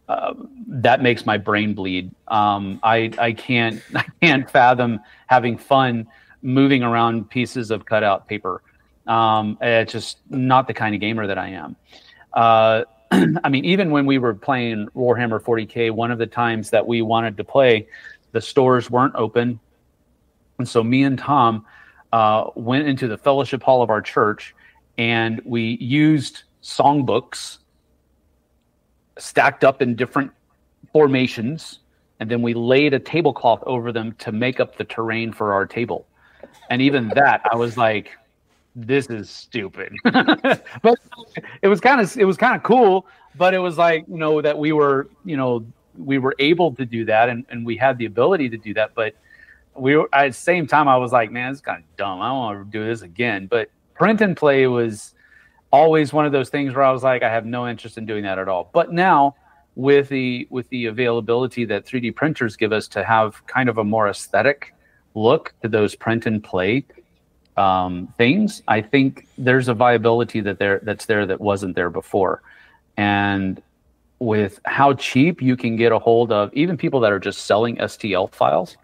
that makes my brain bleed. I can't fathom having fun moving around pieces of cutout paper. It's just not the kind of gamer that I am. I mean, even when we were playing Warhammer 40K, one of the times that we wanted to play, the stores weren't open. And so me and Tom went into the fellowship hall of our church, and we used songbooks stacked up in different formations, and then we laid a tablecloth over them to make up the terrain for our table. And even that, I was like, this is stupid. But it was kind of cool, but it was like, that we were able to do that, and we had the ability to do that. But at the same time, I was like, man, it's kind of dumb. I don't want to do this again. But print and play was always one of those things where I was like, I have no interest in doing that at all. But now with the availability that 3D printers give us to have kind of a more aesthetic look to those print and play things, I think there's a viability that's there that wasn't there before. And with how cheap you can get a hold of even people that are just selling STL files,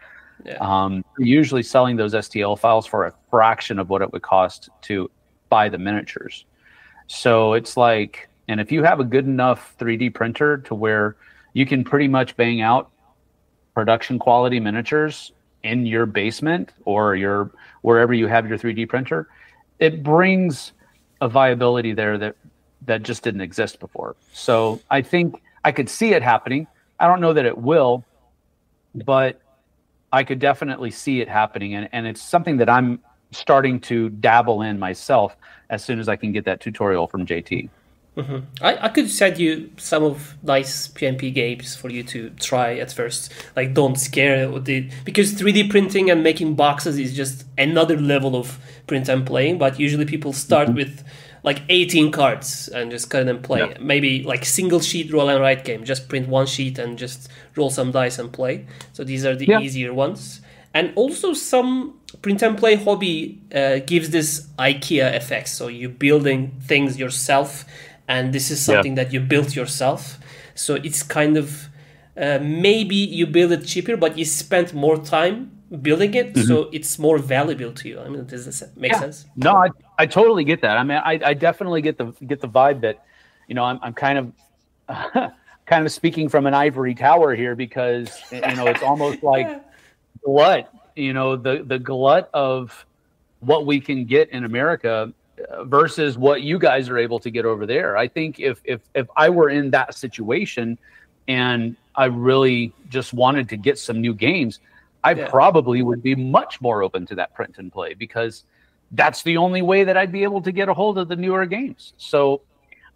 usually selling those STL files for a fraction of what it would cost to buy the miniatures. So it's like, and if you have a good enough 3D printer to where you can pretty much bang out production quality miniatures in your basement or wherever you have your 3D printer, it brings a viability there that just didn't exist before. So I think I could see it happening. I don't know that it will, but I could definitely see it happening. And it's something that I'm starting to dabble in myself as soon as I can get that tutorial from JT. Mm-hmm. I could send you some of nice PNP games for you to try at first. Like, don't scare because 3D printing and making boxes is just another level of print and playing. But usually people start with like 18 cards and just cut and play. Yeah. Maybe like single sheet roll and write game. Just print one sheet and just roll some dice and play. So these are the easier ones. And also some print and play hobby gives this IKEA effect. So you're building things yourself. And this is something that you built yourself. So it's kind of, maybe you build it cheaper, but you spent more time building it. Mm-hmm. So it's more valuable to you. I mean, does this make sense? No, I totally get that. I mean, I definitely get the vibe that, I'm kind of speaking from an ivory tower here because, it's almost like glut, the glut of what we can get in America versus what you guys are able to get over there. I think if I were in that situation and I really just wanted to get some new games, I probably would be much more open to that print and play because that's the only way that I'd be able to get a hold of the newer games. So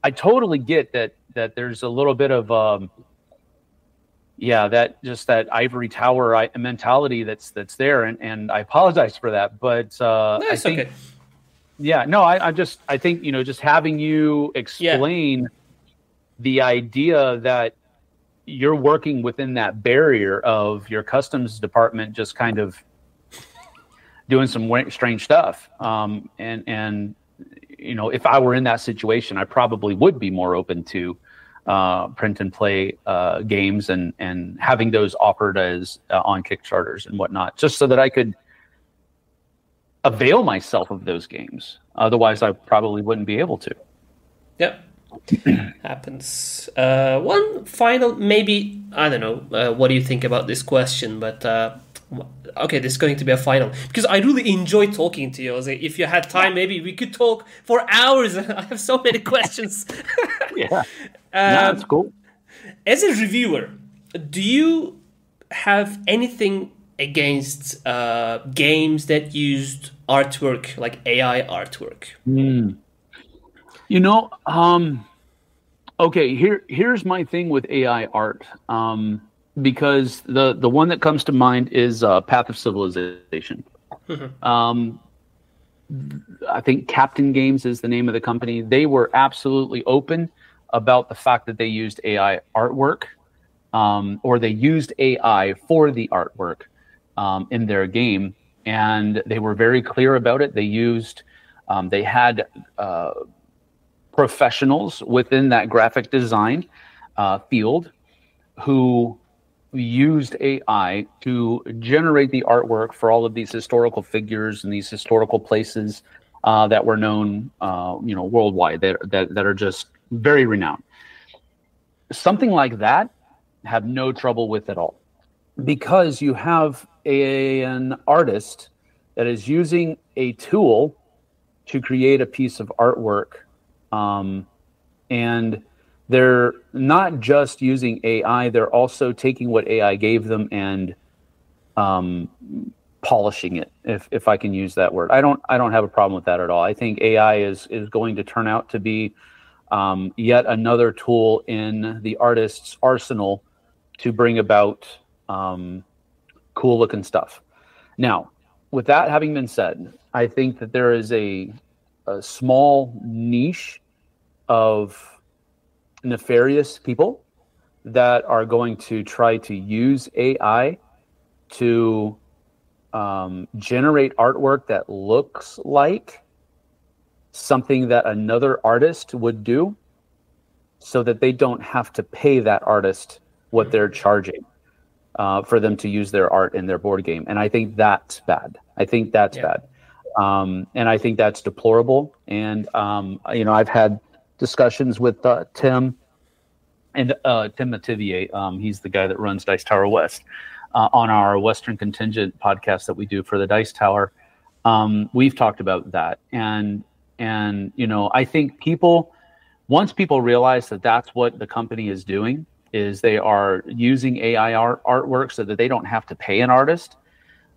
I totally get that there's a little bit of that ivory tower mentality that's there, and I apologize for that, but I think okay. Yeah, no, I think, just having you explain the idea that you're working within that barrier of your customs department just kind of doing some strange stuff. And if I were in that situation, I probably would be more open to print and play games and having those offered as on Kickstarters and whatnot, just so that I could avail myself of those games. Otherwise, I probably wouldn't be able to. Yep. Happens. One final, maybe, I don't know, what do you think about this question? But, okay, this is going to be a final. Because I really enjoy talking to you, Jose. If you had time, maybe we could talk for hours. I have so many questions. Yeah. That's cool. As a reviewer, do you have anything against games that used artwork, like AI artwork? Okay, here's my thing with AI art, because the one that comes to mind is Path of Civilization. I think Captain Games is the name of the company. They were absolutely open about the fact that they used AI artwork, or they used AI for the artwork in their game, and they were very clear about it. They had professionals within that graphic design field who used AI to generate the artwork for all of these historical figures and these historical places that were known, worldwide, that are just very renowned. Something like that, have no trouble with at all, because you have an artist that is using a tool to create a piece of artwork, and they're not just using AI, they're also taking what AI gave them and polishing it, if I can use that word. I don't have a problem with that at all. I think AI is going to turn out to be yet another tool in the artist's arsenal to bring about cool looking stuff. Now, with that having been said, I think that there is a small niche of nefarious people that are going to try to use AI to generate artwork that looks like something that another artist would do, so that they don't have to pay that artist what they're charging for them to use their art in their board game. And I think that's bad. I think that's bad. And I think that's deplorable. And, I've had discussions with Tim and Tim Mativier. He's the guy that runs Dice Tower West on our Western Contingent podcast that we do for the Dice Tower. We've talked about that. And I think once people realize that that's what the company is doing, is they are using AI artwork so that they don't have to pay an artist.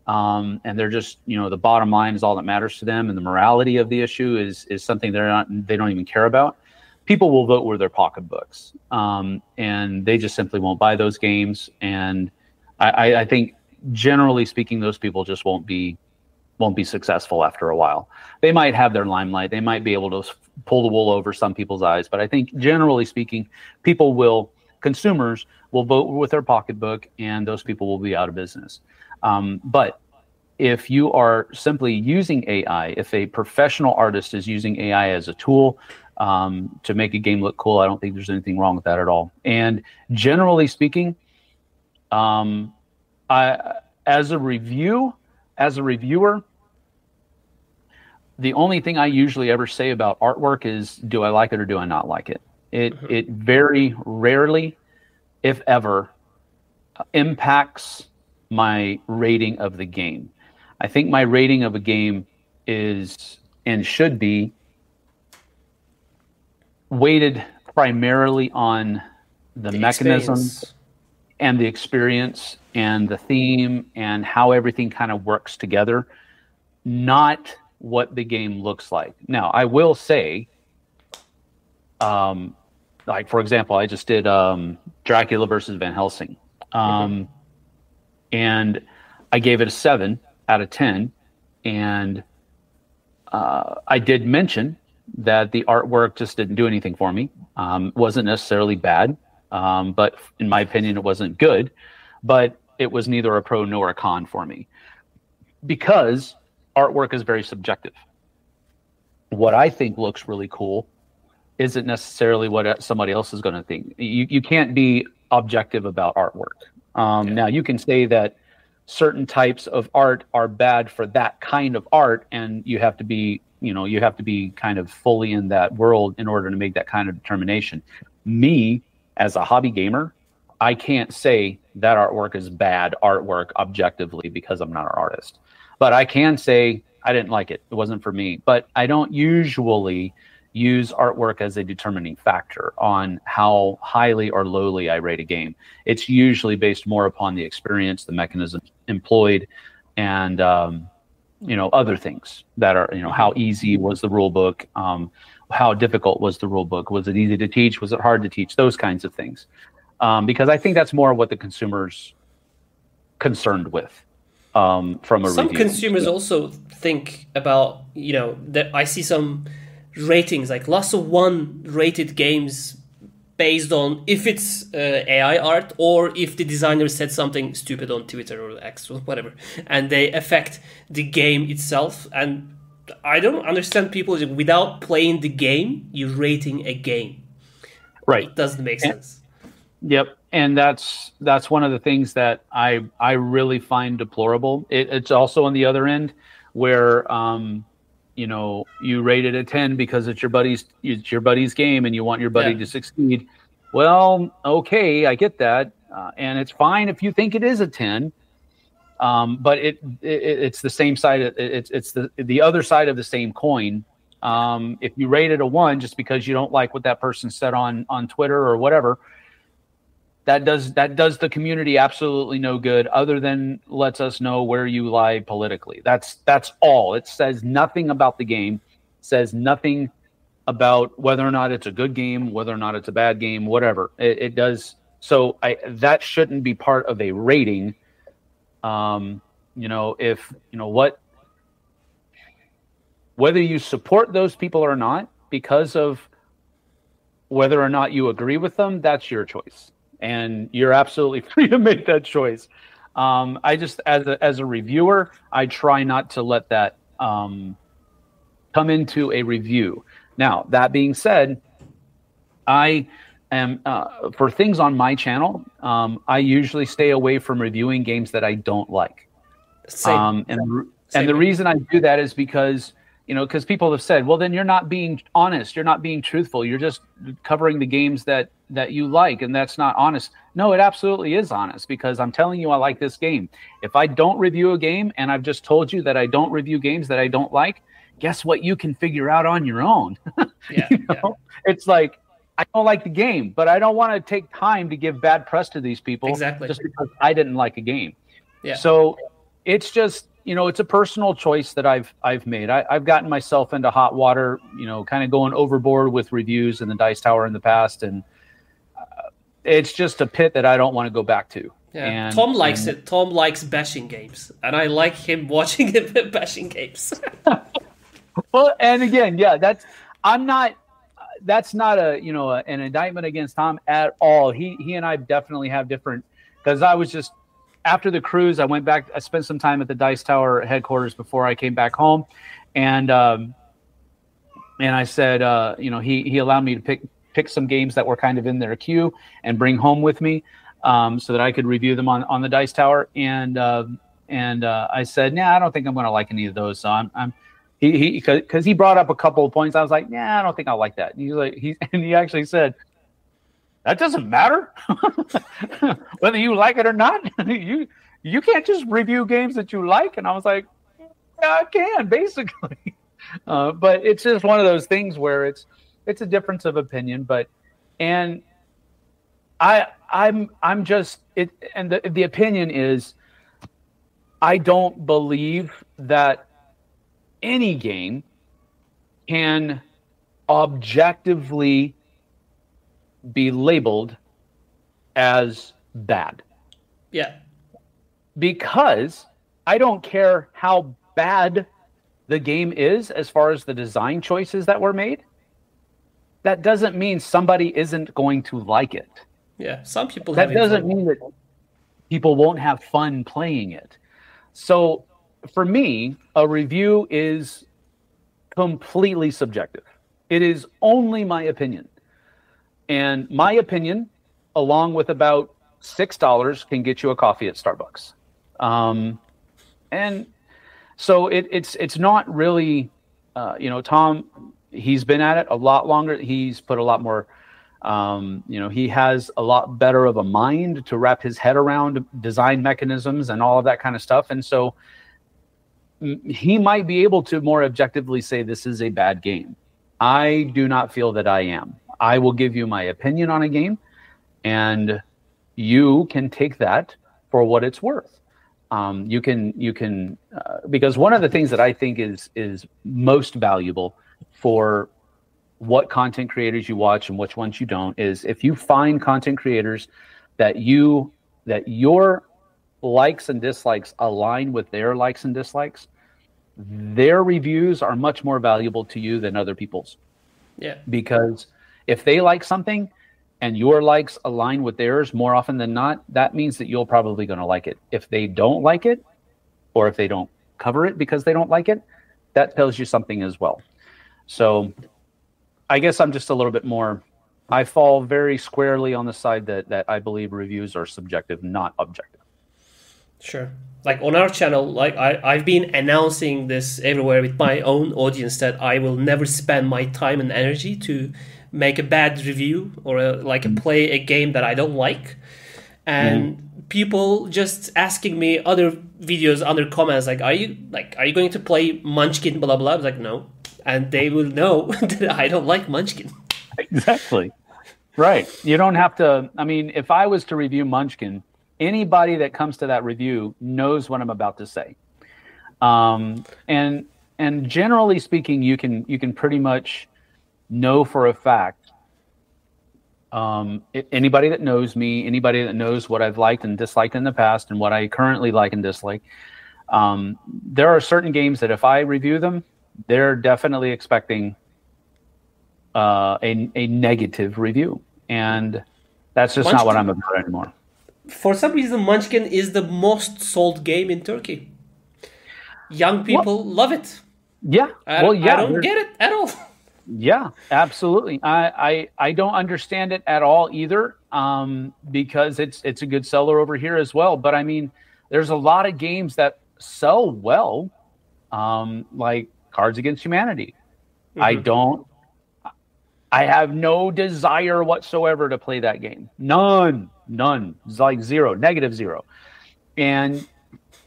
And they're just, the bottom line is all that matters to them. And the morality of the issue is something they don't even care about. People will vote with their pocketbooks. And they just simply won't buy those games. And I think generally speaking, those people just won't be successful after a while. They might have their limelight. They might be able to pull the wool over some people's eyes. But I think generally speaking, consumers will vote with their pocketbook, and those people will be out of business. But if you are simply using AI, if a professional artist is using AI as a tool to make a game look cool, I don't think there's anything wrong with that at all. And generally speaking, as a reviewer, the only thing I usually ever say about artwork is, do I like it or do I not like it? It very rarely, if ever, impacts my rating of the game. I think my rating of a game is and should be weighted primarily on the mechanisms and the experience and the theme and how everything kind of works together, not what the game looks like. Now, I will say, like, for example, I just did Dracula versus Van Helsing. And I gave it a 7 out of 10. And I did mention that the artwork just didn't do anything for me. Wasn't necessarily bad, but in my opinion, it wasn't good. But it was neither a pro nor a con for me, because artwork is very subjective. What I think looks really cool isn't necessarily what somebody else is going to think. You can't be objective about artwork. Now, you can say that certain types of art are bad for that kind of art, and you have to be kind of fully in that world in order to make that kind of determination. Me, as a hobby gamer, I can't say that artwork is bad artwork objectively because I'm not an artist. But I can say I didn't like it. It wasn't for me. But I don't usually use artwork as a determining factor on how highly or lowly I rate a game. It's usually based more upon the experience, the mechanisms employed, and other things that are, how easy was the rule book, how difficult was the rule book, was it easy to teach, was it hard to teach, those kinds of things. Because I think that's more what the consumer's concerned with. From a some review. Consumers also think about, that I see some ratings, like lots of 1 rated games based on if it's AI art or if the designer said something stupid on Twitter or X or whatever, and they affect the game itself. And I don't understand people without playing the game, you're rating a game. Right. It doesn't make sense. Yep. And that's one of the things that I really find deplorable. It's also on the other end where you rate it a 10 because it's your buddy's game and you want your buddy to succeed. Well, okay, I get that, and it's fine if you think it is a 10. But it's the same side. It's the other side of the same coin. If you rate it a 1 just because you don't like what that person said on Twitter or whatever, that does the community absolutely no good, other than lets us know where you lie politically. That's all. It says nothing about the game, says nothing about whether or not it's a good game, whether or not it's a bad game, whatever. It does. So that shouldn't be part of a rating. Whether you support those people or not because of whether or not you agree with them, that's your choice. and you're absolutely free to make that choice. I just, as a reviewer, I try not to let that come into a review. Now, that being said, I am for things on my channel, I usually stay away from reviewing games that I don't like. Same. And the reason I do that is because, because people have said, well, then you're not being honest. You're not being truthful. You're just covering the games that you like, and that's not honest. No, it absolutely is honest, because I'm telling you I like this game. If I don't review a game and I've just told you that I don't review games that I don't like, guess what? You can figure out on your own. Yeah, It's like, I don't like the game, but I don't want to take time to give bad press to these people just because I didn't like a game. Yeah. So it's just, it's a personal choice that I've made. I've gotten myself into hot water, kind of going overboard with reviews in the Dice Tower in the past, and it's just a pit that I don't want to go back to. Yeah. And Tom likes it. Tom likes bashing games, and I like him watching him bashing games. Well, and again, yeah, that's not an indictment against Tom at all. He and I definitely have different, because I was just, after the cruise, I went back, I spent some time at the Dice Tower headquarters before I came back home. And I said, he allowed me to pick some games that were kind of in their queue and bring home with me, so that I could review them on the Dice Tower. And I said, I don't think I'm going to like any of those. So because he brought up a couple of points, I was like, I don't think I'll like that. And he actually said, that doesn't matter whether you like it or not. You can't just review games that you like. And I was like, yeah, I can, basically. But it's just one of those things where it's a difference of opinion. And I'm just it. And the opinion is, I don't believe that any game can objectively be labeled as bad. Yeah. Because I don't care how bad the game is as far as the design choices that were made. That doesn't mean somebody isn't going to like it. Yeah, some people that doesn't mean that people won't have fun playing it. So for me, a review is completely subjective. It is only my opinion. And my opinion, along with about $6, can get you a coffee at Starbucks. And so it's not really, Tom, he's been at it a lot longer. He's put a lot more, he has a lot better of a mind to wrap his head around design mechanisms and all of that kind of stuff. And so he might be able to more objectively say this is a bad game. I do not feel that I am. I will give you my opinion on a game, and you can take that for what it's worth. You can because one of the things that I think is most valuable for what content creators you watch and which ones you don't is if you find content creators that your likes and dislikes align with their likes and dislikes, their reviews are much more valuable to you than other people's. Yeah. Because if they like something and your likes align with theirs more often than not, that means that you're probably going to like it. If they don't like it, or if they don't cover it because they don't like it, that tells you something as well. So I guess I'm just a little bit more, I fall very squarely on the side that I believe reviews are subjective, not objective. Sure. Like on our channel, like I've been announcing this everywhere with my own audience that I will never spend my time and energy to make a bad review or play a game that I don't like. And people just asking me other videos, other comments, like, are you going to play Munchkin, blah, blah. I was like, no. And they will know that I don't like Munchkin. Exactly. Right. You don't have to, I mean, if I was to review Munchkin, anybody that comes to that review knows what I'm about to say. And generally speaking, you can pretty much know for a fact, anybody that knows me, anybody that knows what I've liked and disliked in the past and what I currently like and dislike, there are certain games that if I review them, they're definitely expecting a negative review. And That's just not what I'm Munchkin, about anymore. for some reason, Munchkin is the most sold game in Turkey. Young Well, people love it. yeah. Well, I yeah. don't get it at all. Yeah, absolutely. I don't understand it at all either, because it's a good seller over here as well. But I mean, there's a lot of games that sell well, like Cards Against Humanity. I Mm-hmm. don't. I have no desire whatsoever to play that game. None. It's like zero, negative zero. And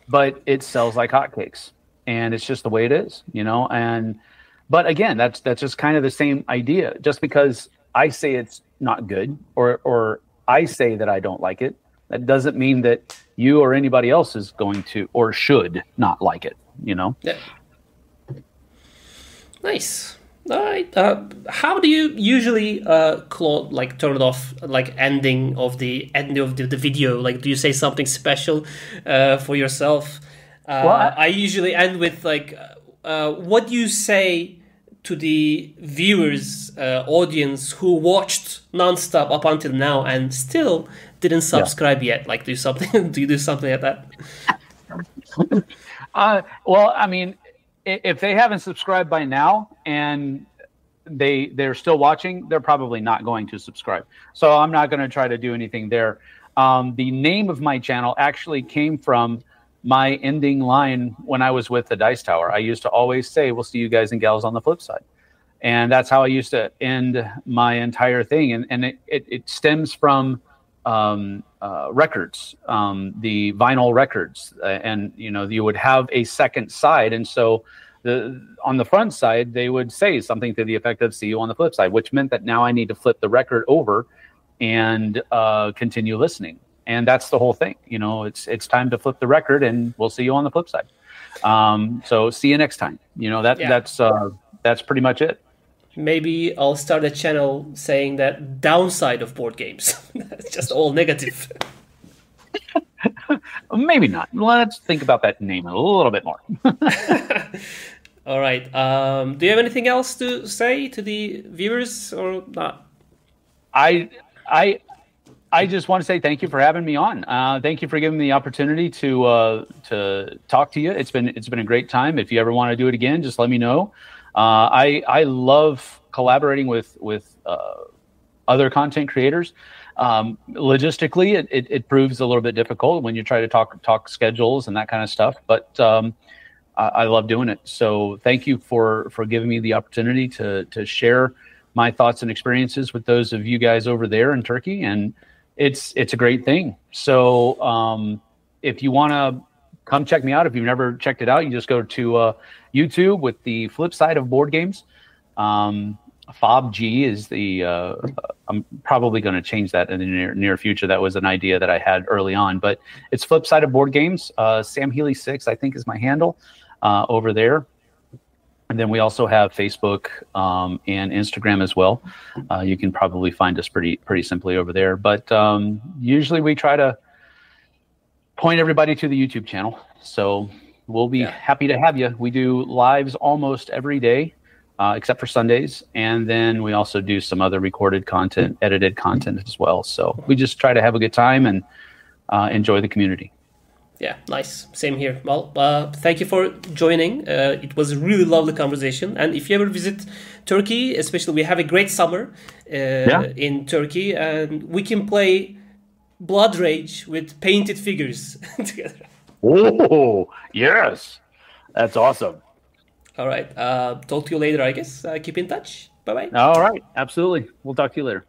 but it sells like hotcakes, and it's just the way it is, you know. And but again, that's just kind of the same idea. Just because I say it's not good, or I say that I don't like it, that doesn't mean that you or anybody else is going to or should not like it, you know. Yeah. Nice. All right. How do you usually turn it off, like ending of the video? Like, do you say something special for yourself? Well, I usually end with like, what do you say to the viewers, audience who watched nonstop up until now and still didn't subscribe yet? Like, do something? Do you do something like that? well, I mean, if they haven't subscribed by now and they're still watching, they're probably not going to subscribe. So I'm not going to try to do anything there. The name of my channel actually came from my ending line when I was with the Dice Tower. I used to always say, "We'll see you guys and gals on the flip side," and that's how I used to end my entire thing. And it stems from records, the vinyl records, and you know, you would have a second side, and so on the front side they would say something to the effect of "See you on the flip side," which meant that now I need to flip the record over and continue listening. And that's the whole thing, you know. It's time to flip the record, and we'll see you on the flip side. So see you next time. You know, that's pretty much it. Maybe I'll start a channel saying that downside of board games. It's just all negative. Maybe not. Let's think about that name a little bit more. All right. Do you have anything else to say to the viewers or not? I just want to say thank you for having me on. Thank you for giving me the opportunity to talk to you. It's been a great time. If you ever want to do it again, just let me know. I love collaborating with other content creators. Logistically, it proves a little bit difficult when you try to talk schedules and that kind of stuff. But I love doing it. So thank you for giving me the opportunity to share my thoughts and experiences with those of you guys over there in Turkey. And it's a great thing. So if you want to come check me out, if you've never checked it out, you just go to YouTube with the flip side of board games. FobG is the I'm probably going to change that in the near future. That was an idea that I had early on, but it's flip side of board games. Sam Healey 6, I think, is my handle over there. And then we also have Facebook and Instagram as well. You can probably find us pretty simply over there. But usually we try to point everybody to the YouTube channel. So we'll be happy to have you. We do lives almost every day, except for Sundays. And then we also do some other recorded content, edited content as well. So we just try to have a good time and enjoy the community. Yeah, nice. Same here. Well, thank you for joining. It was a really lovely conversation. And if you ever visit Turkey, especially, we have a great summer in Turkey, and we can play Blood Rage with painted figures together. Oh, yes. That's awesome. All right. Talk to you later, I guess. Keep in touch. Bye-bye. All right. Absolutely. We'll talk to you later.